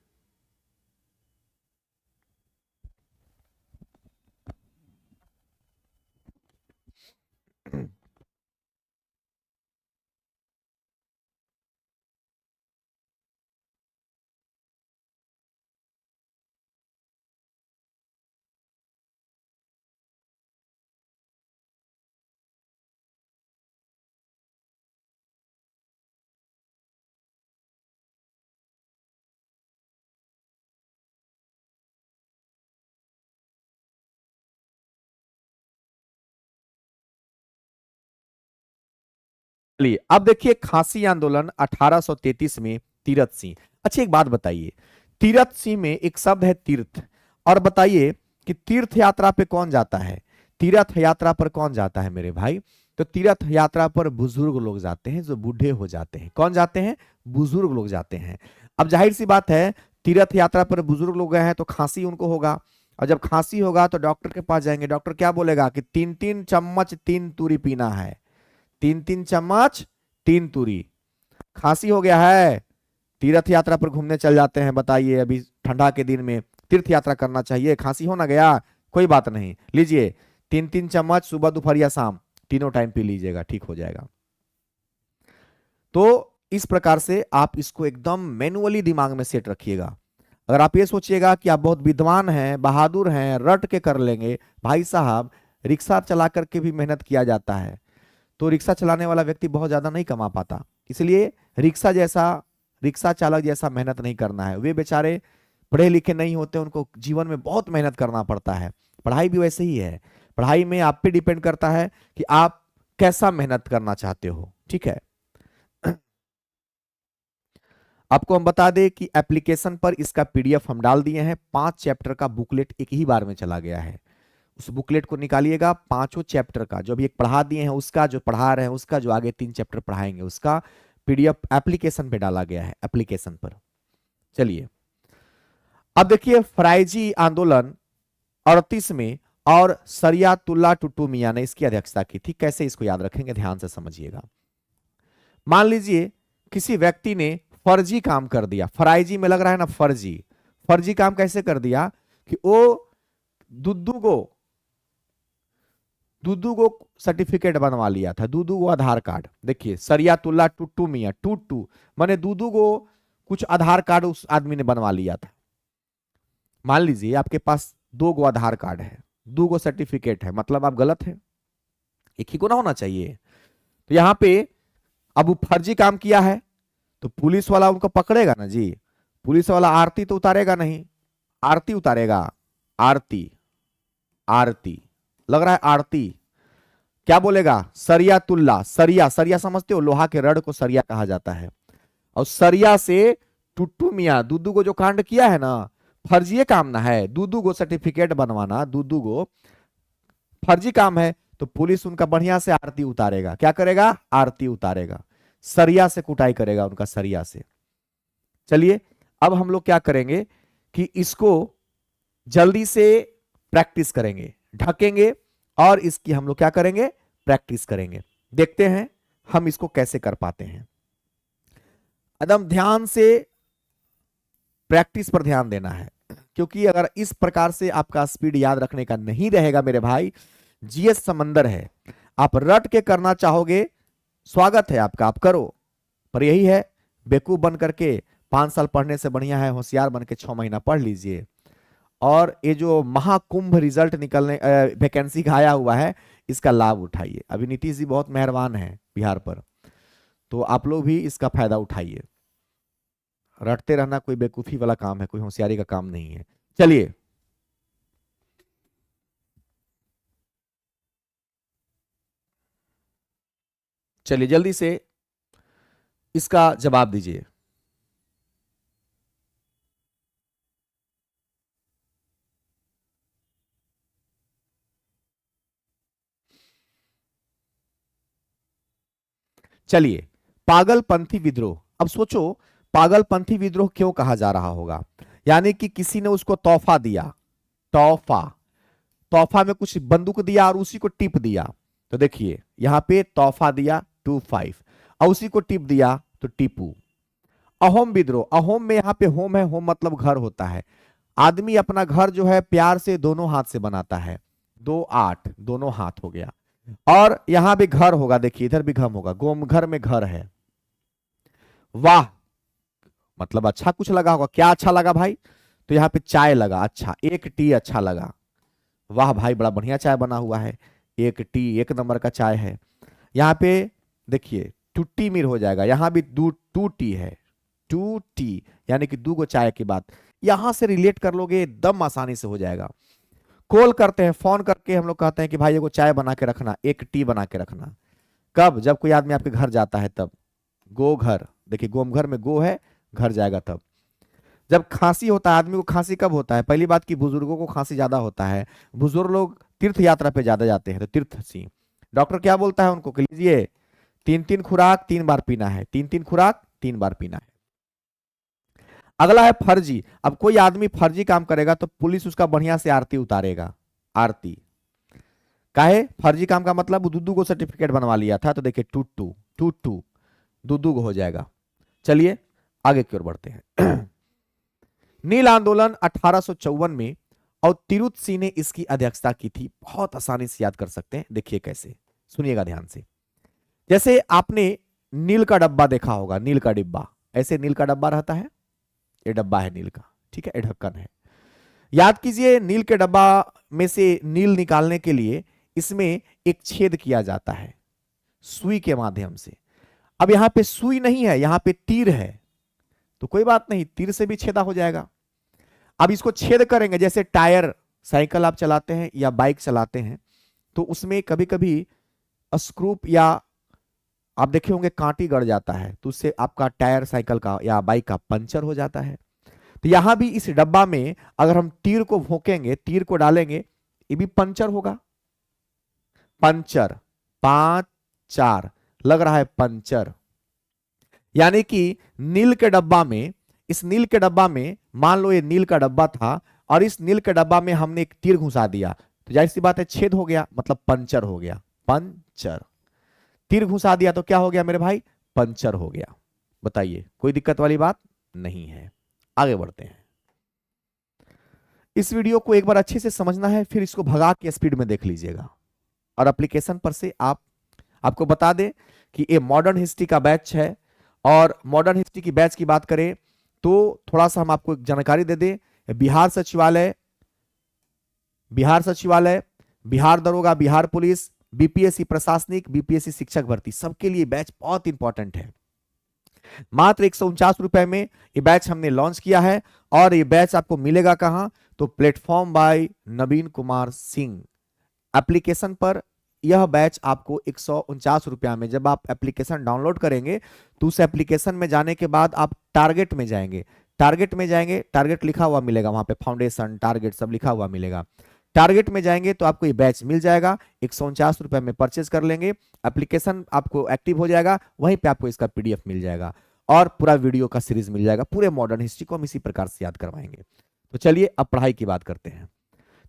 चलिए अब देखिए खासी आंदोलन 1833 में, तीरथ सिंह। अच्छा एक बात बताइए, तीरथ सिंह में एक शब्द है तीर्थ, और बताइए कि तीर्थ यात्रा पे कौन जाता है? तीर्थ यात्रा पर कौन जाता है मेरे भाई? तो तीर्थ यात्रा पर बुजुर्ग लोग जाते हैं, जो बूढ़े हो जाते हैं। कौन जाते हैं? बुजुर्ग लोग जाते हैं। अब जाहिर सी बात है, तीर्थ यात्रा पर बुजुर्ग लोग गए हैं तो खांसी उनको होगा, और जब खांसी होगा तो डॉक्टर के पास जाएंगे। डॉक्टर क्या बोलेगा कि 3-3 चम्मच 3 तूरी पीना है, 3-3 चम्मच 3 तूरी। खांसी हो गया है, तीर्थ यात्रा पर घूमने चल जाते हैं, बताइए अभी ठंडा के दिन में तीर्थ यात्रा करना चाहिए? खांसी हो ना गया, कोई बात नहीं, लीजिए 3-3 चम्मच सुबह दोपहर या शाम, तीनों टाइम पी लीजिएगा, ठीक हो जाएगा। तो इस प्रकार से आप इसको एकदम मैनुअली दिमाग में सेट रखिएगा। अगर आप ये सोचिएगा कि आप बहुत विद्वान हैं, बहादुर हैं, रट के कर लेंगे, भाई साहब रिक्शा चला करके भी मेहनत किया जाता है, तो रिक्शा चलाने वाला व्यक्ति बहुत ज्यादा नहीं कमा पाता। इसलिए रिक्शा जैसा, रिक्शा चालक जैसा मेहनत नहीं करना है। वे बेचारे पढ़े लिखे नहीं होते, उनको जीवन में बहुत मेहनत करना पड़ता है। पढ़ाई भी वैसे ही है, पढ़ाई में आप पे डिपेंड करता है कि आप कैसा मेहनत करना चाहते हो, ठीक है। आपको हम बता दें कि एप्लीकेशन पर इसका पीडीएफ हम डाल दिए हैं। 5 चैप्टर का बुकलेट एक ही बार में चला गया है। उस बुकलेट को निकालिएगा, पांचों चैप्टर का, जो अभी एक पढ़ा दिए हैं उसका, जो पढ़ा रहे हैं उसका, जो आगे 3 चैप्टर पढ़ाएंगे उसका पीडीएफ एप्लीकेशन पे डाला गया है, एप्लीकेशन पर। चलिए अब देखिए फराइजी आंदोलन 38 में, और सरियातुल्ला टुटू मियां ने इसकी अध्यक्षता की थी। कैसे इसको याद रखेंगे, ध्यान से समझिएगा। मान लीजिए किसी व्यक्ति ने फर्जी काम कर दिया, फराइजी में लग रहा है ना फर्जी, फर्जी काम कैसे कर दिया कि वो दुद्दू को, दूदू को सर्टिफिकेट बनवा लिया था, दूदू को आधार कार्ड। देखिए सरियातुल्ला टुट्टू मियां, टूटू माने दूदू को कुछ आधार कार्ड उस आदमी ने बनवा लिया था। मान लीजिए आपके पास 2 गो आधार कार्ड है, 2 गो सर्टिफिकेट है, मतलब आप गलत है, एक ही को ना होना चाहिए। तो यहां पे अब वो फर्जी काम किया है तो पुलिस वाला उनको पकड़ेगा ना जी। पुलिस वाला आरती तो उतारेगा नहीं, आरती उतारेगा, आरती, आरती, लग रहा है आरती। क्या बोलेगा? सरिया तुल्ला, सरिया, सरिया समझते हो, लोहा के रड को सरिया कहा जाता है। और सरिया से टुट्टू मियां दूदू को जो कांड किया है ना, फर्जी काम ना है, दूदू को सर्टिफिकेट बनवाना, दूदू को फर्जी काम है, तो पुलिस उनका बढ़िया से आरती उतारेगा। क्या करेगा? आरती उतारेगा, सरिया से कुटाई करेगा उनका, सरिया से। चलिए अब हम लोग क्या करेंगे कि इसको जल्दी से प्रैक्टिस करेंगे, ढकेंगे और इसकी हम लोग क्या करेंगे? प्रैक्टिस करेंगे। देखते हैं हम इसको कैसे कर पाते हैं। एकदम ध्यान से प्रैक्टिस पर ध्यान देना है, क्योंकि अगर इस प्रकार से आपका स्पीड याद रखने का नहीं रहेगा मेरे भाई, जीएस समंदर है, आप रट के करना चाहोगे, स्वागत है आपका, आप करो। पर यही है, बेवकूफ बन करके 5 साल पढ़ने से बढ़िया है होशियार बन के 6 महीना पढ़ लीजिए। और ये जो महाकुंभ रिजल्ट निकलने वैकेंसी का आया हुआ है, इसका लाभ उठाइए। अभी नीतीश जी बहुत मेहरबान हैं बिहार पर, तो आप लोग भी इसका फायदा उठाइए। रटते रहना कोई बेवकूफी वाला काम है, कोई होशियारी का काम नहीं है। चलिए चलिए जल्दी से इसका जवाब दीजिए। चलिए, पागलपंथी विद्रोह। अब सोचो पागलपंथी विद्रोह क्यों कहा जा रहा होगा? यानी कि किसी ने उसको तोहफा दिया, तोहफा, तोहफा में कुछ बंदूक दिया और उसी को टिप दिया। तो देखिए यहां पे तोहफा दिया 25 और उसी को टिप दिया तो टीपू। अहोम विद्रोह, अहोम में यहाँ पे होम है, होम मतलब घर होता है। आदमी अपना घर जो है प्यार से दोनों हाथ से बनाता है, 2 8 दोनों हाथ हो गया। और यहां भी घर होगा, देखिए इधर भी घम होगा, गोम घर में घर है। वाह, मतलब अच्छा कुछ लगा होगा। क्या अच्छा लगा भाई? तो यहाँ पे चाय लगा, अच्छा एक टी अच्छा लगा। वाह भाई बड़ा बढ़िया चाय बना हुआ है, एक टी एक नंबर का चाय है। यहाँ पे देखिए टूटी मीर हो जाएगा, यहाँ भी दू टू टी है, टू टी यानी कि 2 गो चाय की बात। यहां से रिलेट कर लोगे एकदम आसानी से हो जाएगा। कॉल करते हैं, फोन करके हम लोग कहते हैं कि भाई एगो चाय बना के रखना, एक टी बना के रखना। कब? जब कोई आदमी आपके घर जाता है तब। गो घर, देखिए गोम घर में गो है, घर जाएगा तब। जब खांसी होता है आदमी को, खांसी कब होता है? पहली बात कि बुजुर्गों को खांसी ज्यादा होता है, बुजुर्ग लोग तीर्थ यात्रा पे ज्यादा जाते हैं, तो तीर्थ सी डॉक्टर क्या बोलता है उनको कि लीजिए 3-3 खुराक 3 बार पीना है, 3-3 खुराक 3 बार पीना है। अगला है फर्जी। अब कोई आदमी फर्जी काम करेगा तो पुलिस उसका बढ़िया से आरती उतारेगा, आरती। काहे? फर्जी काम का मतलब दुद्दू को सर्टिफिकेट बनवा लिया था, तो देखिए टू टू दुद्दू को हो जाएगा। चलिए आगे की ओर बढ़ते हैं। नील आंदोलन 1854 में और तिरुत सिंह ने इसकी अध्यक्षता की थी। बहुत आसानी से याद कर सकते हैं, देखिए कैसे, सुनिएगा ध्यान से। जैसे आपने नील का डब्बा देखा होगा, नील का डिब्बा, ऐसे नील का डब्बा रहता है, ये डब्बा है नील का, ठीक है, ये ढक्कन है। याद कीजिए नील के डब्बा में से नील निकालने के लिए इसमें एक छेद किया जाता है सुई के माध्यम से। अब यहां पे सुई नहीं है, यहां पे तीर है, तो कोई बात नहीं, तीर से भी छेदा हो जाएगा। अब इसको छेद करेंगे, जैसे टायर, साइकिल आप चलाते हैं या बाइक चलाते हैं तो उसमें कभी कभी स्क्रू या आप देखे होंगे कांटी गड़ जाता है, तो उससे आपका टायर साइकिल का या बाइक का पंचर हो जाता है। तो यहां भी इस डब्बा में अगर हम तीर को भोंकेंगे, तीर को डालेंगे, ये भी पंचर होगा। पंचर, 5 4 लग रहा है पंचर। यानी कि नील के डब्बा में, इस नील के डब्बा में मान लो ये नील का डब्बा था और इस नील के डब्बा में हमने एक तीर घुसा दिया, तो जाहिर सी बात है छेद हो गया, मतलब पंचर हो गया, पंचर। तीर घुसा दिया तो क्या हो गया मेरे भाई? पंचर हो गया। बताइए कोई दिक्कत वाली बात नहीं है। आगे बढ़ते हैं। इस वीडियो को एक बार अच्छे से समझना है, फिर इसको भगा के स्पीड में देख लीजिएगा। और एप्लीकेशन पर से आपको बता दें कि ये मॉडर्न हिस्ट्री का बैच है, और मॉडर्न हिस्ट्री की बैच की बात करें तो थोड़ा सा हम आपको एक जानकारी दे दें। बिहार सचिवालय, बिहार दरोगा, बिहार पुलिस, बीपीएससी प्रशासनिक, बीपीएससी शिक्षक भर्ती, सबके लिए बैच बहुत इंपॉर्टेंट है। मात्र 149 रुपए में ये बैच हमने लॉन्च किया है। और ये बैच आपको मिलेगा कहां? तो प्लेटफॉर्म बाय नवीन कुमार सिंह एप्लीकेशन पर। यह बैच आपको 149 रुपया में, जब आप एप्लीकेशन डाउनलोड करेंगे तो उस एप्लीकेशन में जाने के बाद आप टारगेट में जाएंगे, टारगेट लिखा हुआ मिलेगा वहां पे, फाउंडेशन टारगेट सब लिखा हुआ मिलेगा। टारगेट में जाएंगे तो आपको ये बैच मिल जाएगा, 149 रुपए में परचेज कर लेंगे, एप्लीकेशन आपको एक्टिव हो जाएगा, वहीं पे आपको इसका पीडीएफ मिल जाएगा और पूरा वीडियो का सीरीज मिल जाएगा। पूरे मॉडर्न हिस्ट्री को हम इसी प्रकार से याद करवाएंगे। तो चलिए अब पढ़ाई की बात करते हैं।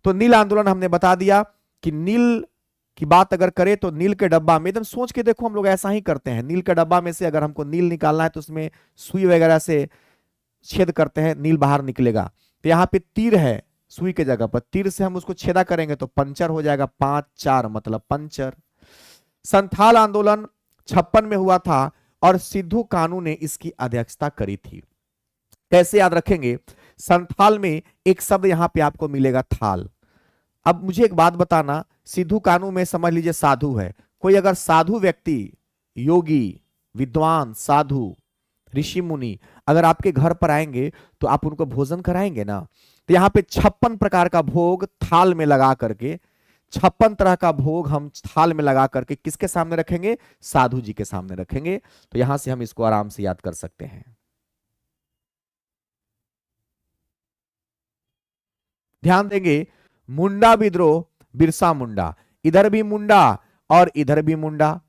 तो नील आंदोलन हमने बता दिया कि नील की बात अगर करें तो नील के डब्बा में एकदम सोच के देखो, हम लोग ऐसा ही करते हैं। नील के डब्बा में से अगर हमको नील निकालना है तो उसमें सुई वगैरह से छेद करते हैं, नील बाहर निकलेगा। तो यहाँ पे तीर है, सुई के जगह पर तीर से हम उसको छेदा करेंगे तो पंचर हो जाएगा, 5 4 मतलब पंचर। संथाल आंदोलन 56 में हुआ था और सिद्धू कानू ने इसकी अध्यक्षता करी थी। कैसे याद रखेंगे? संथाल में एक शब्द यहां पे आपको मिलेगा थाल। अब मुझे एक बात बताना, सिद्धू कानू में समझ लीजिए साधु है, कोई अगर साधु व्यक्ति, योगी, विद्वान, साधु, ऋषि मुनि अगर आपके घर पर आएंगे तो आप उनको भोजन कराएंगे ना। तो यहाँ पे 56 प्रकार का भोग थाल में लगा करके, 56 तरह का भोग हम थाल में लगा करके किसके सामने रखेंगे? साधु जी के सामने रखेंगे। तो यहां से हम इसको आराम से याद कर सकते हैं। ध्यान देंगे, मुंडा विद्रोह, बिरसा मुंडा, इधर भी मुंडा और इधर भी मुंडा।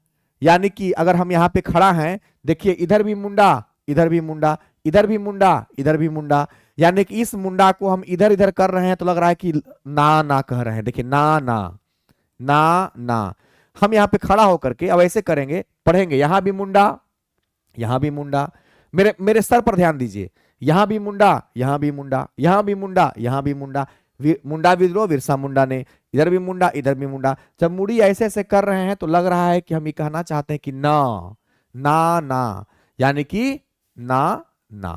यानी कि अगर हम यहां पे खड़ा हैं, देखिए इधर भी मुंडा, इधर भी मुंडा, इधर भी मुंडा, इधर भी मुंडा। यानी कि इस मुंडा को हम इधर इधर कर रहे हैं तो लग रहा है कि ना ना कह रहे हैं। देखिए ना ना ना ना, हम यहाँ पे खड़ा होकर के अब ऐसे करेंगे, पढ़ेंगे, यहां भी मुंडा, यहां भी मुंडा। मेरे मेरे सर पर ध्यान दीजिए, यहां भी मुंडा, यहां भी मुंडा, यहां भी मुंडा, यहां भी मुंडा। मुंडा विद्रोह बिरसा मुंडा ने, इधर भी मुंडा, इधर भी मुंडा। जब मुड़ी ऐसे ऐसे कर रहे हैं तो लग रहा है कि हम ये कहना चाहते हैं कि ना ना ना, यानी कि ना ना।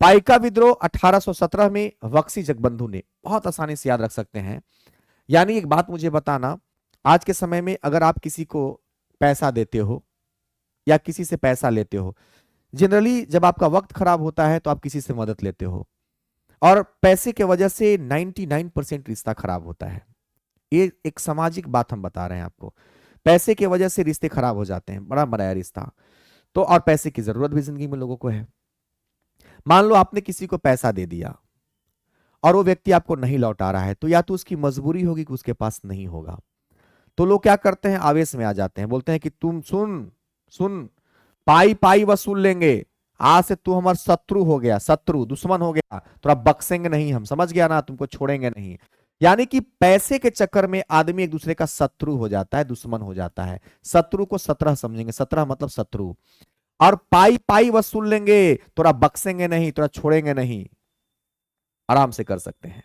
पाइका विद्रोह 1817 में बख्शी जगबंधु ने, बहुत आसानी से याद रख सकते हैं। यानी एक बात मुझे बताना, आज के समय में अगर आप किसी को पैसा देते हो या किसी से पैसा लेते हो, जनरली जब आपका वक्त खराब होता है तो आप किसी से मदद लेते हो और पैसे के वजह से 99% रिश्ता खराब होता है। ये एक सामाजिक बात हम बता रहे हैं आपको, पैसे की वजह से रिश्ते खराब हो जाते हैं, बड़ा बड़ा रिश्ता। तो और पैसे की जरूरत भी जिंदगी में लोगों को है। मान लो आपने किसी को पैसा दे दिया और वो व्यक्ति आपको नहीं लौटा रहा है, तो या तो उसकी मजबूरी होगी कि उसके पास नहीं होगा। तो लोग क्या करते हैं, आवेश में आ जाते हैं, बोलते हैं कि तुम सुन सुन, पाई पाई वसूल लेंगे, आज से तू हमारा शत्रु हो गया, शत्रु दुश्मन हो गया, तो अब बख्शेंगे नहीं हम, समझ गया ना, तुमको छोड़ेंगे नहीं। यानी कि पैसे के चक्कर में आदमी एक दूसरे का शत्रु हो जाता है, दुश्मन हो जाता है। शत्रु को 17 समझेंगे, 17 मतलब शत्रु। और पाई पाई वसूल लेंगे, तोरा बख्शेंगे नहीं, तोरा छोड़ेंगे नहीं, आराम से कर सकते हैं।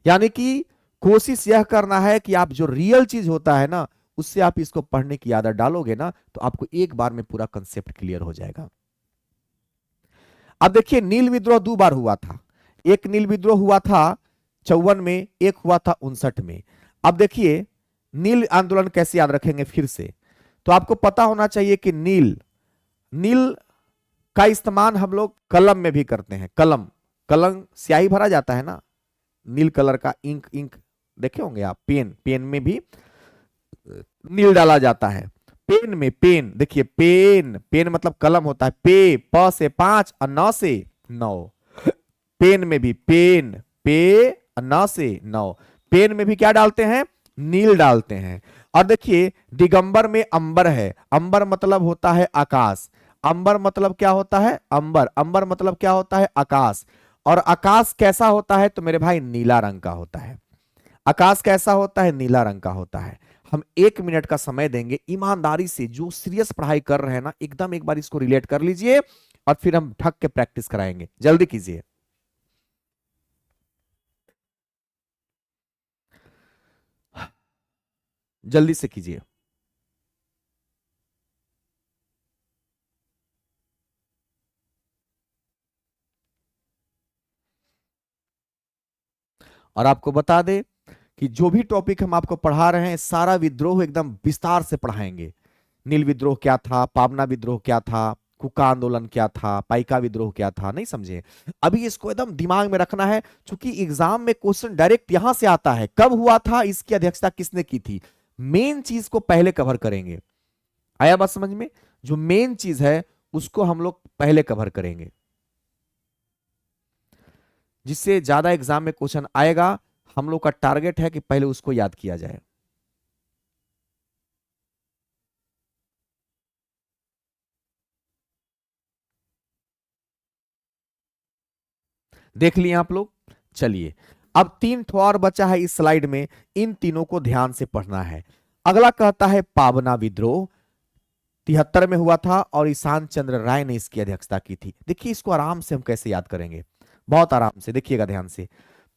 यानी कि कोशिश यह करना है कि आप जो रियल चीज होता है ना, उससे आप इसको पढ़ने की आदत डालोगे ना, तो आपको एक बार में पूरा कंसेप्ट क्लियर हो जाएगा। अब देखिए, नील विद्रोह 2 बार हुआ था। एक नील विद्रोह हुआ था 54 में, एक हुआ था 59 में। अब देखिए, नील आंदोलन कैसे याद रखेंगे फिर से? तो आपको पता होना चाहिए कि नील, नील का इस्तेमाल हम लोग कलम में भी करते हैं। कलम, कलम स्याही भरा जाता है ना, नील कलर का इंक, इंक देखे होंगे आप। पेन, पेन में भी नील डाला जाता है। पेन में, पेन देखिए, पेन, पेन मतलब कलम होता है। पे, प से 5 और न से 9। पेन में भी पेन, पे और न से 9। पेन में भी क्या डालते हैं? नील डालते हैं। और देखिए, दिगंबर में अंबर है। अंबर मतलब होता है आकाश। अंबर मतलब क्या होता है? अंबर, अंबर मतलब क्या होता है? आकाश। और आकाश कैसा होता है? तो मेरे भाई नीला रंग का होता है। आकाश कैसा होता है? नीला रंग का होता है। हम 1 मिनट का समय देंगे, ईमानदारी से जो सीरियस पढ़ाई कर रहे हैं ना, एकदम एक बार इसको रिलेट कर लीजिए और फिर हम ठक के प्रैक्टिस कराएंगे। जल्दी कीजिए। जल्दी से कीजिए। और आपको बता दे कि जो भी टॉपिक हम आपको पढ़ा रहे हैं सारा विद्रोह एकदम विस्तार से पढ़ाएंगे। नील विद्रोह क्या था, पावना विद्रोह क्या था, कुका आंदोलन क्या था, पाइका विद्रोह क्या था, नहीं समझे? अभी इसको एकदम दिमाग में रखना है, क्योंकि एग्जाम में क्वेश्चन डायरेक्ट यहां से आता है, कब हुआ था, इसकी अध्यक्षता किसने की थी। मेन चीज को पहले कवर करेंगे। आया बात समझ में? जो मेन चीज है उसको हम लोग पहले कवर करेंगे, जिससे ज्यादा एग्जाम में क्वेश्चन आएगा। हम लोग का टारगेट है कि पहले उसको याद किया जाए। देख लिए आप लोग? चलिए, अब तीन ठो और बचा है इस स्लाइड में, इन तीनों को ध्यान से पढ़ना है। अगला कहता है पावना विद्रोह 73 में हुआ था और ईशान चंद्र राय ने इसकी अध्यक्षता की थी। देखिए इसको आराम से हम कैसे याद करेंगे, बहुत आराम से, देखिएगा ध्यान से।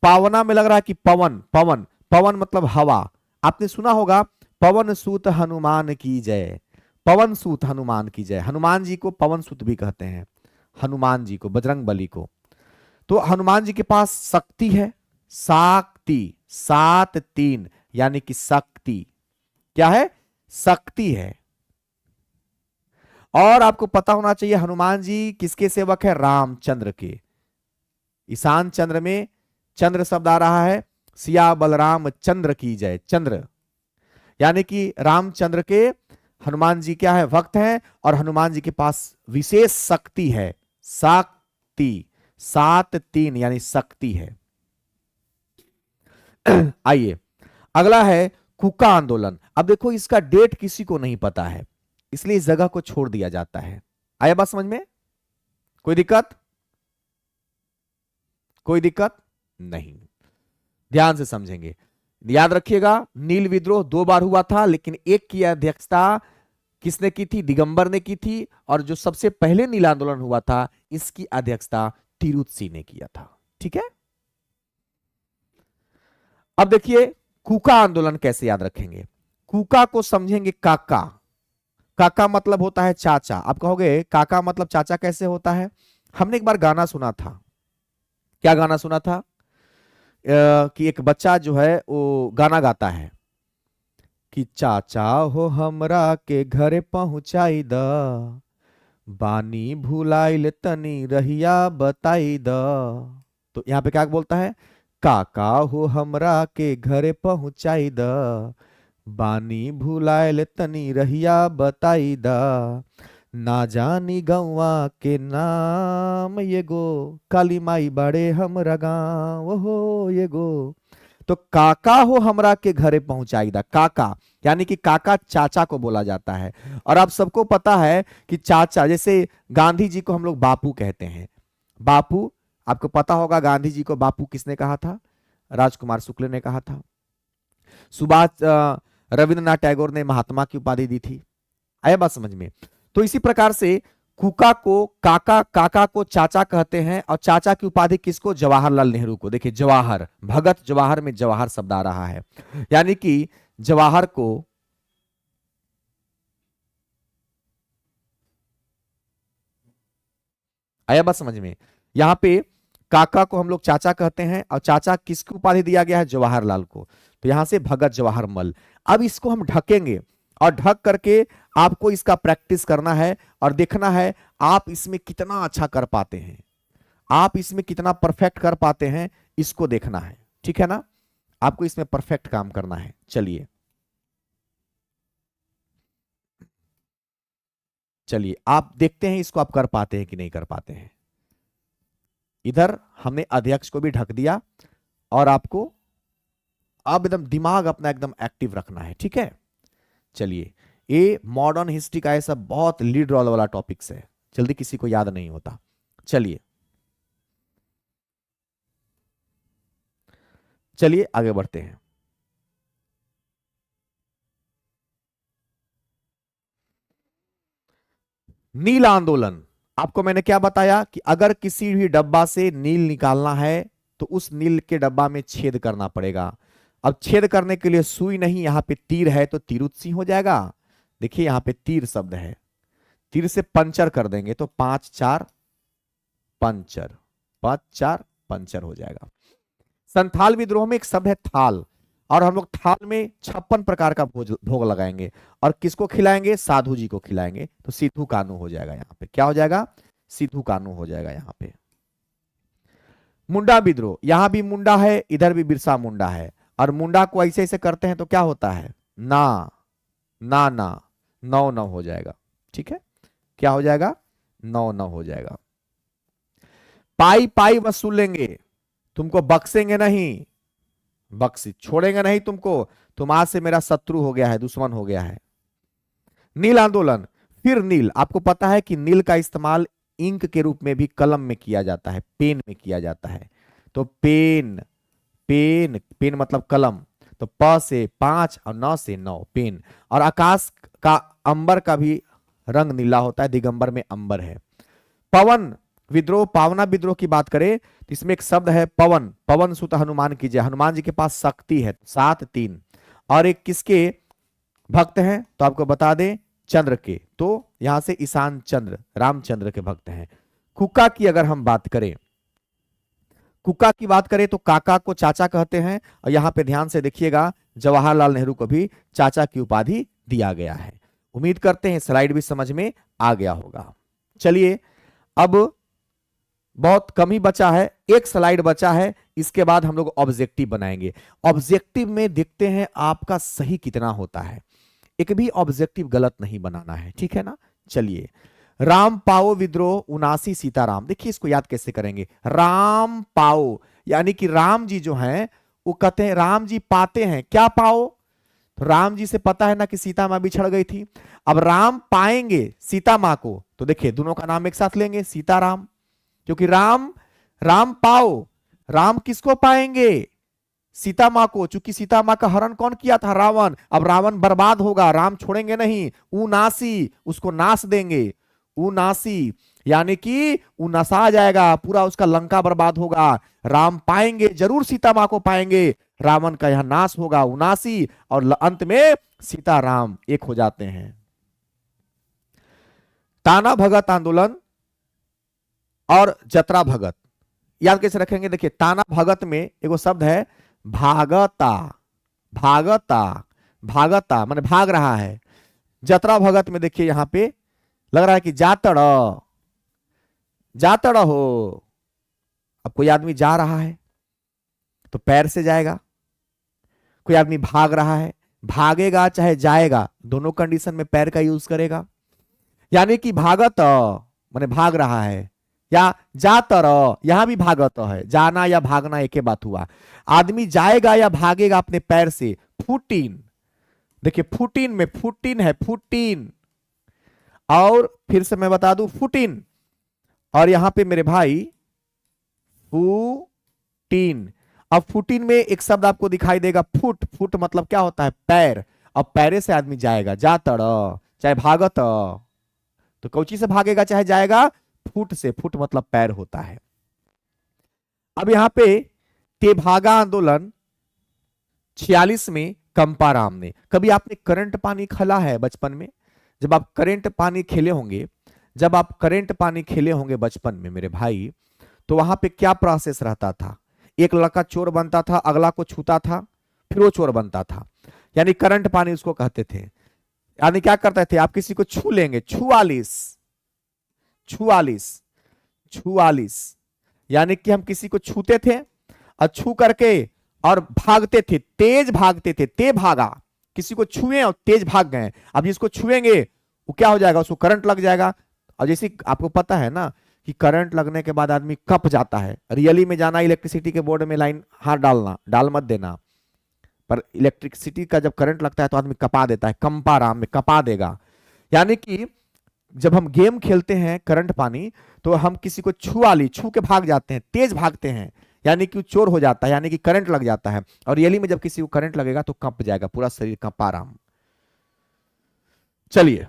पावना में लग रहा है कि पवन, पवन, पवन मतलब हवा। आपने सुना होगा पवन सूत हनुमान की जय, पवन सूत हनुमान की जय। हनुमान जी को पवन सूत भी कहते हैं, हनुमान जी को, बजरंग बली को। तो हनुमान जी के पास शक्ति है, शक्ति, 7 3 यानी कि शक्ति। क्या है? शक्ति है। और आपको पता होना चाहिए हनुमान जी किसके सेवक है? रामचंद्र के। ईशान चंद्र में चंद्र शब्द आ रहा है, सिया बलराम चंद्र की जय, चंद्र यानी कि रामचंद्र के हनुमान जी क्या है? भक्त हैं, और हनुमान जी के पास विशेष शक्ति है, शक्ति, 7 3 यानी शक्ति है। आइए अगला है कुका आंदोलन। अब देखो इसका डेट किसी को नहीं पता है, इसलिए इस जगह को छोड़ दिया जाता है। आया बात समझ में? कोई दिक्कत? कोई दिक्कत नहीं, ध्यान से समझेंगे। याद रखिएगा नील विद्रोह 2 बार हुआ था, लेकिन एक की अध्यक्षता किसने की थी? दिगंबर ने की थी। और जो सबसे पहले नील आंदोलन हुआ था इसकी अध्यक्षता तिरुत सिंह ने किया था। ठीक है, अब देखिए कुका आंदोलन कैसे याद रखेंगे। कुका को समझेंगे काका। काका मतलब होता है चाचा। आप कहोगे काका मतलब चाचा कैसे होता है? हमने एक बार गाना सुना था। क्या गाना सुना था? कि एक बच्चा जो है वो गाना गाता है कि चाचा हो हमरा के घरे पहुंचाई द, बानी भुलाइल तनी रहिया बताई द। तो यहां पे क्या बोलता है? काका हो हमरा के घरे पहुंचाई द, बानी भुलाइल तनी रहिया बताई द, ना जानी गौवा के नाम ये गो, काली माई बड़े हमरा गाँव हो ये गो। तो काका हो हमरा के घरे पहुंचाई दा, काका यानी कि काका चाचा को बोला जाता है। और आप सबको पता है कि चाचा, जैसे गांधी जी को हम लोग बापू कहते हैं, बापू। आपको पता होगा गांधी जी को बापू किसने कहा था? राजकुमार शुक्ल ने कहा था। सुभाष रविंद्रनाथ टैगोर ने महात्मा की उपाधि दी थी। आया बात समझ में? तो इसी प्रकार से कुका को काका, काका को चाचा कहते हैं, और चाचा की उपाधि किसको? जवाहरलाल नेहरू को। देखिए जवाहर, भगत जवाहर में जवाहर शब्द आ रहा है, यानी कि जवाहर को आया बात समझ में? यहां पे काका को हम लोग चाचा कहते हैं, और चाचा किसकी उपाधि दिया गया है? जवाहरलाल को। तो यहां से भगत जवाहर मल। अब इसको हम ढकेंगे, और ढक करके आपको इसका प्रैक्टिस करना है और देखना है आप इसमें कितना अच्छा कर पाते हैं, आप इसमें कितना परफेक्ट कर पाते हैं, इसको देखना है। ठीक है ना? आपको इसमें परफेक्ट काम करना है। चलिए चलिए आप देखते हैं इसको आप कर पाते हैं कि नहीं कर पाते हैं। इधर हमने अध्यक्ष को भी ढक दिया, और आपको अब एकदम दिमाग अपना एकदम एक्टिव रखना है। ठीक है, चलिए। ये मॉडर्न हिस्ट्री का ऐसा बहुत लीड रोल वाला टॉपिक्स है, जल्दी किसी को याद नहीं होता। चलिए चलिए आगे बढ़ते हैं। नील आंदोलन। आपको मैंने क्या बताया कि अगर किसी भी डब्बा से नील निकालना है तो उस नील के डब्बा में छेद करना पड़ेगा। अब छेद करने के लिए सुई नहीं, यहां पे तीर है, तो तीरुत्सी हो जाएगा। देखिए यहां पे तीर शब्द है, तीर से पंचर कर देंगे तो 5 4 पंचर, 5 4 पंचर हो जाएगा। संथाल विद्रोह में एक शब्द है थाल। और हम लोग थाल में 56 प्रकार का भोग लगाएंगे और किसको खिलाएंगे? साधु जी को खिलाएंगे। तो सिद्धू कान्हू हो जाएगा यहाँ पे। क्या हो जाएगा? सिद्धू कान्हू हो जाएगा यहाँ पे। मुंडा विद्रोह, यहां भी मुंडा है, इधर भी बिरसा मुंडा है, और मुंडा को ऐसे ऐसे करते हैं तो क्या होता है? ना ना ना, नौ नौ हो जाएगा। ठीक है, क्या हो जाएगा? नौ नौ हो जाएगा। पाई पाई वसूलेंगे, तुमको बख्शेंगे नहीं, बख्शी छोड़ेंगे नहीं तुमको, तुम आज से मेरा शत्रु हो गया है, दुश्मन हो गया है। नील आंदोलन, फिर नील, आपको पता है कि नील का इस्तेमाल इंक के रूप में भी कलम में किया जाता है, पेन में किया जाता है। तो पेन, पेन, पेन मतलब कलम। तो प से 5 और 9 से 9, पेन। और आकाश का, अंबर का भी रंग नीला होता है, दिगंबर में अंबर है। पवन विद्रोह, पावना विद्रोह की बात करें तो इसमें एक शब्द है पवन, पवन सुत हनुमान की जय। हनुमान जी के पास शक्ति है 7 3, और एक किसके भक्त हैं तो आपको बता दें, चंद्र के। तो यहां से ईशान चंद्र, रामचंद्र के भक्त हैं। कुका की अगर हम बात करें, कुका की बात करें तो काका को चाचा कहते हैं, और यहां पे ध्यान से देखिएगा जवाहरलाल नेहरू को भी चाचा की उपाधि दिया गया है। उम्मीद करते हैं स्लाइड भी समझ में आ गया होगा। चलिए अब बहुत कम ही बचा है, एक स्लाइड बचा है, इसके बाद हम लोग ऑब्जेक्टिव बनाएंगे। ऑब्जेक्टिव में देखते हैं आपका सही कितना होता है, एक भी ऑब्जेक्टिव गलत नहीं बनाना है, ठीक है ना। चलिए, राम पाओ विद्रोह 79 सीताराम, देखिए इसको याद कैसे करेंगे। राम पाओ यानी कि राम जी जो हैं वो कहते हैं राम जी पाते हैं, क्या पाओ? तो राम जी से पता है ना कि सीता मां बिछड़ गई थी। अब राम पाएंगे सीता मां को, तो देखिए दोनों का नाम एक साथ लेंगे, सीताराम। क्योंकि राम, राम पाओ, राम किसको पाएंगे? सीता मां को। चूंकि सीता मां का हरण कौन किया था? रावण। अब रावण बर्बाद होगा, राम छोड़ेंगे नहीं, उनासी, उसको नाश देंगे, उनासी यानी कि वो नसा जाएगा, पूरा उसका लंका बर्बाद होगा। राम पाएंगे, जरूर सीता मां को पाएंगे, रावण का यहां नाश होगा, उनासी, और अंत में सीता राम एक हो जाते हैं। ताना भगत आंदोलन और जतरा भगत याद कैसे रखेंगे? देखिए ताना भगत में एगो शब्द है भागता, भागता, भागता माने भाग रहा है। जतरा भगत में देखिए यहां पे लग रहा है कि जातड़, जातड़ हो। अब कोई आदमी जा रहा है तो पैर से जाएगा, कोई आदमी भाग रहा है, भागेगा चाहे जाएगा, दोनों कंडीशन में पैर का यूज करेगा। यानी कि भागत माने भाग रहा है, या जातर, यहां भी भागत है, जाना या भागना एक ही बात हुआ। आदमी जाएगा या भागेगा अपने पैर से। फुटीन, देखिए फुटीन में फुटीन है, फुटीन, और फिर से मैं बता दूं फुटीन, और यहां पे मेरे भाई फुटीन। अब फुटीन में एक शब्द आपको दिखाई देगा फुट, फुट मतलब क्या होता है? पैर। अब पैरे से आदमी जाएगा, जातर चाहे भागत, तो कौची से भागेगा चाहे जाएगा? फुट से, फुट मतलब पैर होता है। अब यहां पे तेभागा आंदोलन 46 में कंपाराम ने। कभी आपने करंट पानी खेला है बचपन में? जब आप करंट पानी खेले होंगे, जब आप करंट पानी खेले होंगे बचपन में मेरे भाई, तो वहां पे क्या प्रोसेस रहता था? एक लड़का चोर बनता था, अगला को छूता था, फिर वो चोर बनता था, यानी करंट पानी उसको कहते थे। यानी क्या करते थे? आप किसी को छू लेंगे, 44, 44, 44, यानी कि हम किसी को छूते थे और छू करके और भागते थे, तेज भागते थे, ते भागा, किसी को छुए और तेज भाग गए। अब जिसको छुएंगे वो क्या हो जाएगा? उसको करंट लग जाएगा। और जैसे आपको पता है ना कि करंट लगने के बाद आदमी कप जाता है, रियली में जाना, इलेक्ट्रिसिटी के बोर्ड में लाइन हाथ डालना, डाल मत देना, पर इलेक्ट्रिसिटी का जब करंट लगता है तो आदमी कपा देता है, कंपाराम में कपा देगा। यानी कि जब हम गेम खेलते हैं करंट पानी, तो हम किसी को छू के भाग जाते हैं, तेज भागते हैं, यानी कि चोर हो जाता है, यानी कि करंट लग जाता है। और रियली में जब किसी को करंट लगेगा तो कंप जाएगा, पूरा शरीर कंपाराम। चलिए,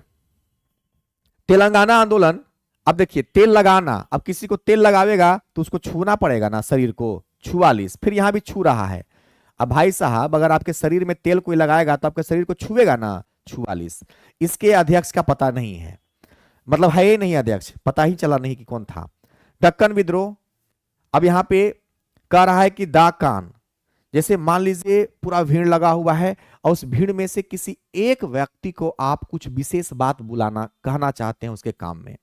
तेलंगाना आंदोलन। अब देखिए तेल लगाना, अब किसी को तेल लगावेगा तो उसको छूना पड़ेगा ना शरीर को, 44, फिर यहां भी छू रहा है। अब भाई साहब अगर आपके शरीर में तेल कोई लगाएगा तो आपके शरीर को छुएगा ना, 44। इसके अध्यक्ष का पता नहीं है, मतलब है ही नहीं अध्यक्ष, पता ही चला नहीं कि कौन था। दक्कन विद्रोह, अब यहां पे कह रहा है कि दा कान, जैसे मान लीजिए पूरा भीड़ लगा हुआ है और उस भीड़ में से किसी एक व्यक्ति को आप कुछ विशेष बात बुलाना कहना चाहते हैं उसके काम में।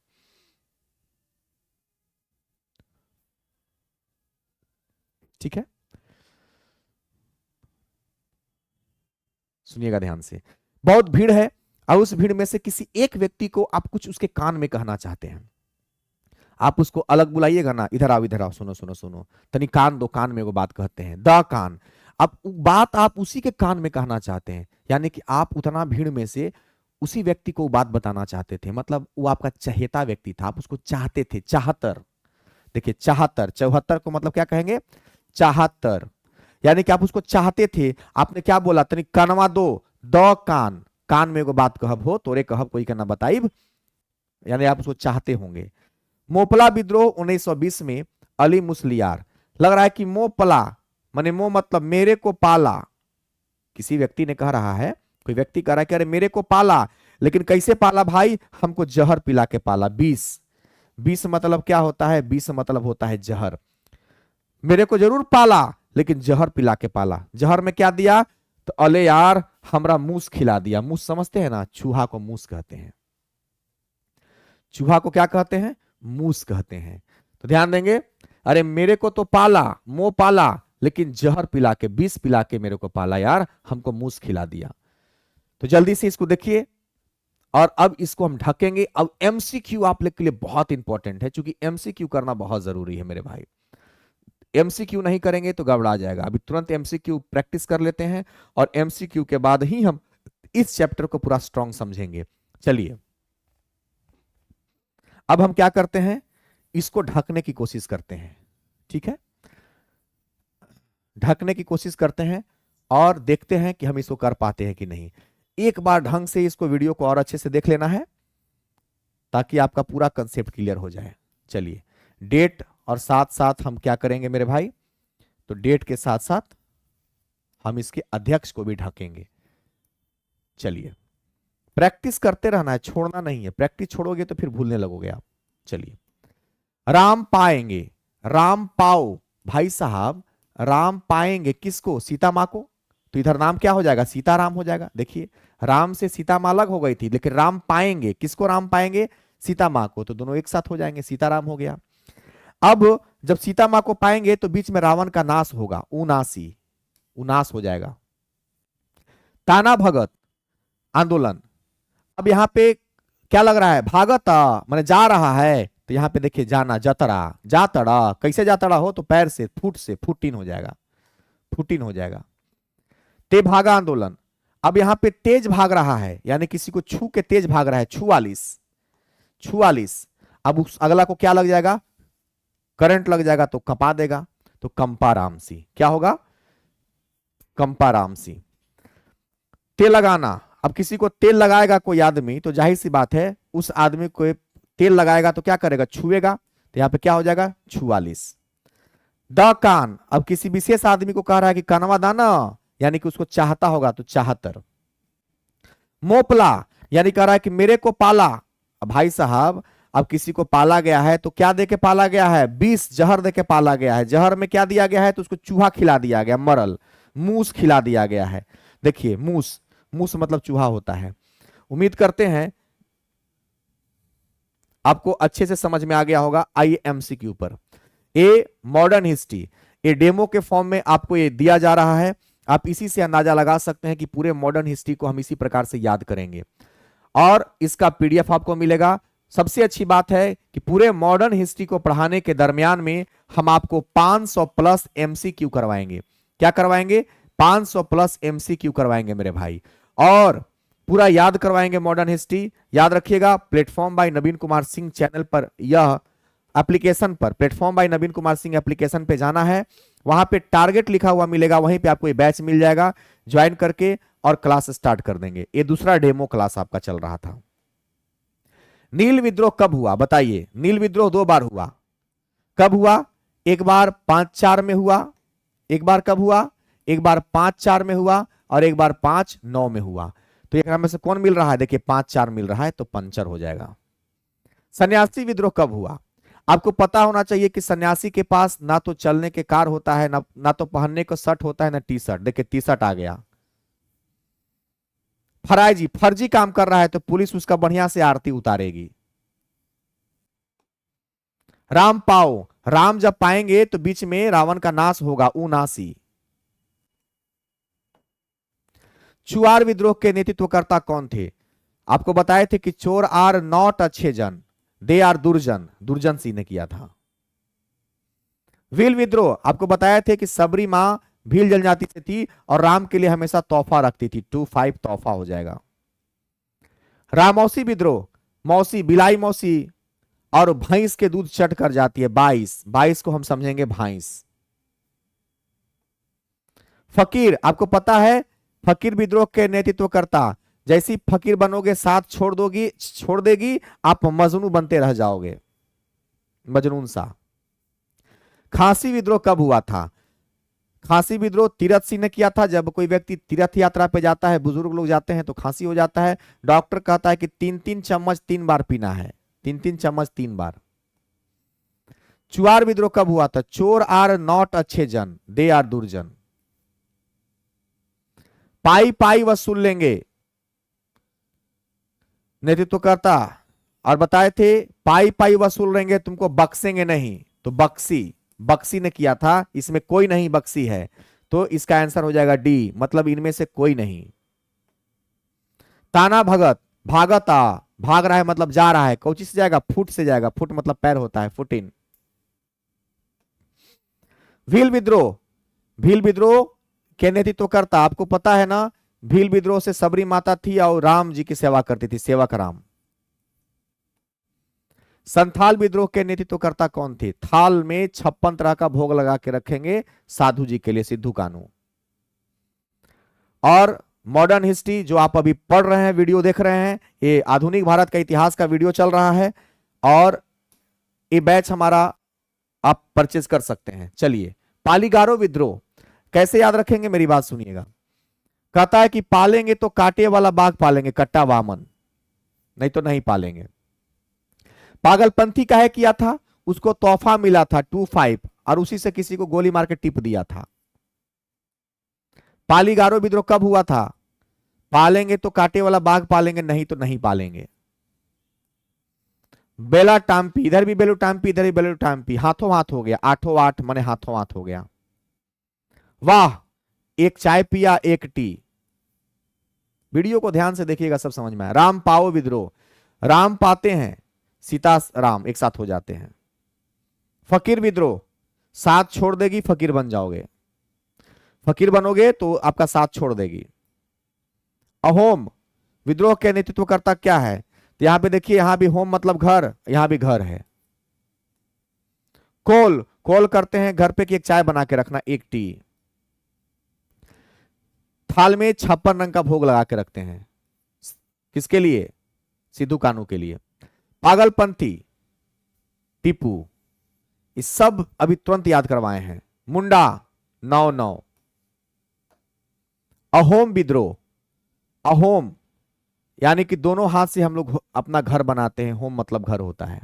ठीक है, सुनिएगा ध्यान से। बहुत भीड़ है और उस भीड़ में से किसी एक व्यक्ति को आप कुछ उसके कान में कहना चाहते हैं। आप उसको अलग बुलाइएगा ना, इधर आओ इधर आओ, सुनो सुनो सुनो, तनी कान दो, कान में वो बात कहते हैं द कान। अब बात आप उसी के कान में कहना चाहते हैं, यानी कि आप उतना भीड़ में से उसी व्यक्ति को बात बताना चाहते थे, मतलब वो आपका चहेता व्यक्ति था, आप उसको चाहते थे, चाहतर। देखिए चाहतर, 74 को मतलब क्या कहेंगे, चाहतर, यानी कि आप उसको चाहते थे। आपने क्या बोला, तनी कानवा दो, द कान, कान में वो बात कहब हो, तोरे कहब कोई कहना बताइब, यानी आप उसको चाहते होंगे। मोपला विद्रोह 1920 में अली मुसलियार, लग रहा है कि मोपला माने मो मतलब मेरे को पाला, किसी व्यक्ति ने कह रहा है, कोई व्यक्ति कह रहा है कि अरे मेरे को पाला, लेकिन कैसे पाला भाई, हमको जहर पिला के पाला। 20 मतलब क्या होता है, 20 मतलब होता है जहर। मेरे को जरूर पाला लेकिन जहर पिला के पाला। जहर में क्या दिया, तो अले यार हमरा मूस खिला दिया। मूस समझते हैं ना, चूहा को मूस कहते हैं, चूहा को क्या कहते हैं, मूस कहते हैं। तो ध्यान देंगे, अरे मेरे को तो पाला, मो पाला, लेकिन जहर पिला के, विष पिला के मेरे को पाला यार, हमको मूस खिला दिया। तो जल्दी से इसको देखिए और अब इसको हम ढकेंगे। अब एमसीक्यू आप लोग के लिए बहुत इंपॉर्टेंट है, क्योंकि एमसीक्यू करना बहुत जरूरी है मेरे भाई। एमसीक्यू नहीं करेंगे तो गड़बड़ा जाएगा। अभी तुरंत एमसीक्यू प्रैक्टिस कर लेते हैं और एमसीक्यू के बाद ही हम इस चैप्टर को पूरा स्ट्रांग समझेंगे। चलिए अब हम क्या करते हैं, इसको ढकने की कोशिश करते हैं। ठीक है, ढकने की कोशिश करते हैं और देखते हैं कि हम इसको कर पाते हैं कि नहीं। एक बार ढंग से इसको वीडियो को और अच्छे से देख लेना है ताकि आपका पूरा कंसेप्ट क्लियर हो जाए। चलिए डेट और साथ साथ हम क्या करेंगे मेरे भाई, तो डेट के साथ साथ हम इसके अध्यक्ष को भी ढकेंगे। चलिए प्रैक्टिस करते रहना है, छोड़ना नहीं है, प्रैक्टिस छोड़ोगे तो फिर भूलने लगोगे आप। चलिए राम पाएंगे, राम पाओ, भाई साहब राम पाएंगे किसको, सीता मां को, तो इधर नाम क्या हो जाएगा, सीताराम हो जाएगा। देखिए राम से सीता मां अलग हो गई थी, लेकिन राम पाएंगे किसको, राम पाएंगे सीता मां को, तो दोनों एक साथ हो जाएंगे, सीताराम हो गया। अब जब सीता मां को पाएंगे तो बीच में रावण का नाश होगा, उनासी, उनाश हो जाएगा। ताना भगत आंदोलन, अब यहां पे क्या लग रहा है, भागत माने जा रहा है, तो यहां पे देखिए जाना, जतरा, जातड़ा, कैसे जातड़ा हो, तो पैर से, फुट से, फुटिन हो जाएगा, फुटिन हो जाएगा। ते भागा आंदोलन, अब यहां पे तेज भाग रहा है, यानी किसी को छू के तेज भाग रहा है, 44, 44। अब उस अगला को क्या लग जाएगा, करंट लग जाएगा तो कपा देगा, तो कंपारामसी, क्या होगा, कंपारामसी। तेल लगाना, अब किसी को तेल लगाएगा कोई आदमी, तो जाहिर सी बात है उस आदमी को तेल लगाएगा तो क्या करेगा, छुएगा, तो यहां पे क्या हो जाएगा, 44। द कान, अब किसी विशेष आदमी को कह रहा है कि कानवा दाना, यानी कि उसको चाहता होगा, तो 74। मोपला, यानी कह रहा है कि मेरे को पाला, अब भाई साहब अब किसी को पाला गया है तो क्या देके पाला गया है, 20 जहर देके पाला गया है। जहर में क्या दिया गया है, तो उसको चूहा खिला दिया गया, मरल मूस खिला दिया गया है। देखिए मूस, मूस मतलब चूहा होता है। उम्मीद करते हैं आपको अच्छे से समझ में आ गया होगा। आइए एमसीक्यू पर, ए मॉडर्न हिस्ट्री, ये डेमो के फॉर्म में आपको ये दिया जा रहा है। आप इसी से अंदाजा लगा सकते हैं कि पूरे मॉडर्न हिस्ट्री को हम इसी प्रकार से याद करेंगे और इसका पीडीएफ आपको मिलेगा। सबसे अच्छी बात है कि पूरे मॉडर्न हिस्ट्री को पढ़ाने के दरमियान में हम आपको 500 प्लस एमसीक्यू करवाएंगे। क्या करवाएंगे, 500 प्लस एमसीक्यू करवाएंगे मेरे भाई, और पूरा याद करवाएंगे मॉडर्न हिस्ट्री। याद रखिएगा, प्लेटफॉर्म बाय नवीन कुमार सिंह चैनल पर, यह एप्लीकेशन पर, प्लेटफॉर्म बाय नवीन कुमार सिंह एप्लीकेशन पे जाना है, वहां पे टारगेट लिखा हुआ मिलेगा, वहीं पे आपको ये बैच मिल जाएगा, ज्वाइन करके और क्लास स्टार्ट कर देंगे। ये दूसरा डेमो क्लास आपका चल रहा था। नील विद्रोह कब हुआ बताइए, नील विद्रोह 2 बार हुआ। कब हुआ, एक बार 5-4 में हुआ, एक बार कब हुआ, एक बार 5-4 में हुआ और एक बार 5-9 में हुआ। तो एक में से कौन मिल रहा है, देखिए 5-4 मिल रहा है, तो पंचर हो जाएगा। सन्यासी विद्रोह कब हुआ, आपको पता होना चाहिए कि सन्यासी के पास ना तो चलने के कार होता है, ना तो पहनने को शर्ट होता है, ना टी शर्ट। देखिए टी शर्ट आ गया। फराजी फर्जी काम कर रहा है तो पुलिस उसका बढ़िया से आरती उतारेगी। राम पाओ, राम जब पाएंगे तो बीच में रावण का नाश होगा, उनासी। चुआर विद्रोह के नेतृत्वकर्ता कौन थे? आपको बताए थे कि चोर आर नॉट अच्छे जन, दे आर दुर्जन, दुर्जन सिंह ने किया था। भील विद्रोह, आपको बताए थे कि सबरी मां भील जनजाति से थी और राम के लिए हमेशा तोहफा रखती थी, 25 तोहफा हो जाएगा। रामौसी विद्रोह, मौसी बिलाई मौसी और भैंस के दूध चट कर जाती है, 22, 22 को हम समझेंगे भैंस। फकीर, आपको पता है फकीर विद्रोह के नेतृत्वकर्ता, जैसी फकीर बनोगे साथ छोड़ देगी, आप मजनू बनते रह जाओगे, मजनून सा। खांसी विद्रोह कब हुआ था? खांसी विद्रोह तीरथ सिंह ने किया था। जब कोई व्यक्ति तीर्थ यात्रा पे जाता है, बुजुर्ग लोग जाते हैं तो खांसी हो जाता है, डॉक्टर कहता है कि 3-3 चम्मच 3 बार पीना है, 3-3 चम्मच 3 बार। चुआर विद्रोह कब हुआ था? चोर आर नॉट अच्छे जन, दे आर दुर्जन। पाई पाई वसूल लेंगे, नेतृत्वकर्ता और बताए थे पाई पाई वसूल लेंगे, तुमको बख्सेंगे नहीं, तो बक्सी ने किया था। इसमें कोई नहीं बक्सी है, तो इसका आंसर हो जाएगा डी, मतलब इनमें से कोई नहीं। ताना भगत, भागता, भाग रहा है मतलब जा रहा है, कौची से जाएगा? फुट से जाएगा, फुट मतलब पैर होता है, फुट इन। भील विद्रोह के नेतृत्वकर्ता, आपको पता है ना, भील विद्रोह से सबरी माता थी और राम जी की सेवा करती थी, सेवक राम। संथाल विद्रोह के नेतृत्वकर्ता कौन थे? थाल में 56 तरह का भोग लगा के रखेंगे साधु जी के लिए, सिद्धू कानू। और मॉडर्न हिस्ट्री जो आप अभी पढ़ रहे हैं, वीडियो देख रहे हैं, ये आधुनिक भारत का इतिहास का वीडियो चल रहा है और ये बैच हमारा आप परचेज कर सकते हैं। चलिए, पालीगारो विद्रोह कैसे याद रखेंगे, मेरी बात सुनिएगा। कहता है कि पालेंगे तो कांटे वाला बाघ पालेंगे, कट्टा वामन, नहीं तो नहीं पालेंगे। पागलपंथी काहे किया था? उसको तोहफा मिला था 25 और उसी से किसी को गोली मार के टिप दिया था। पालीगारो विद्रोह कब हुआ था? पालेंगे तो कांटे वाला बाघ पालेंगे, नहीं तो नहीं पालेंगे। बेला टाम्पी, इधर भी बेलू टाम्पी, इधर भी बेलू टाम्पी, हाथों हाथ हो गया, 8 माने हाथों हाथ हो गया। वाह, एक चाय पिया एक टी। वीडियो को ध्यान से देखिएगा, सब समझ में आया। राम पाओ विद्रोह, राम पाते हैं, सीता राम एक साथ हो जाते हैं। फकीर विद्रोह, साथ छोड़ देगी, फकीर बन जाओगे, फकीर बनोगे तो आपका साथ छोड़ देगी। अहोम विद्रोह के नेतृत्वकर्ता क्या है? तो यहां पे देखिए, यहां भी होम मतलब घर, यहां भी घर है। कोल करते हैं घर पे कि एक चाय बना के रखना, एक टी। थाल में 56 रंग का भोग लगा के रखते हैं, किसके लिए? सिद्धू कानू के लिए। पागलपंथी, टीपू, ये सब अभी तुरंत याद करवाए हैं। मुंडा, 9-9। अहोम विद्रोह, अहोम यानी कि दोनों हाथ से हम लोग अपना घर बनाते हैं, होम मतलब घर होता है।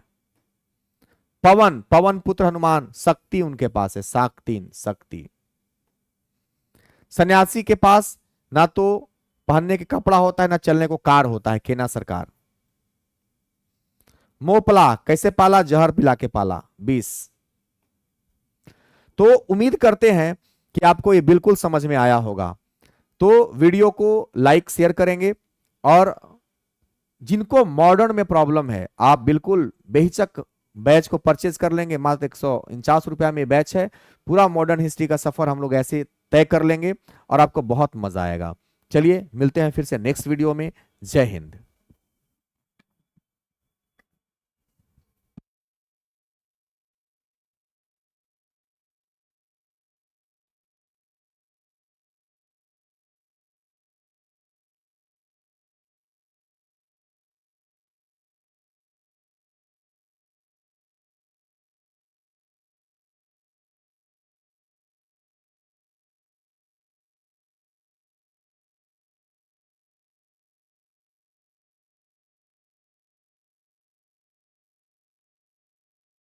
पवन पुत्र हनुमान, शक्ति उनके पास है, शाक्तिन, शक्ति। सन्यासी के पास ना तो पहनने के कपड़ा होता है, ना चलने को कार होता है, केना सरकार। मोपला कैसे पाला? जहर पिला के पाला, 20। तो उम्मीद करते हैं कि आपको ये बिल्कुल समझ में आया होगा। तो वीडियो को लाइक शेयर करेंगे और जिनको मॉडर्न में प्रॉब्लम है, आप बिल्कुल बेहिचक बैच को परचेज कर लेंगे। मात्र 149 रुपया में बैच है, पूरा मॉडर्न हिस्ट्री का सफर हम लोग ऐसे तय कर लेंगे और आपको बहुत मजा आएगा। चलिए मिलते हैं फिर से नेक्स्ट वीडियो में। जय हिंद।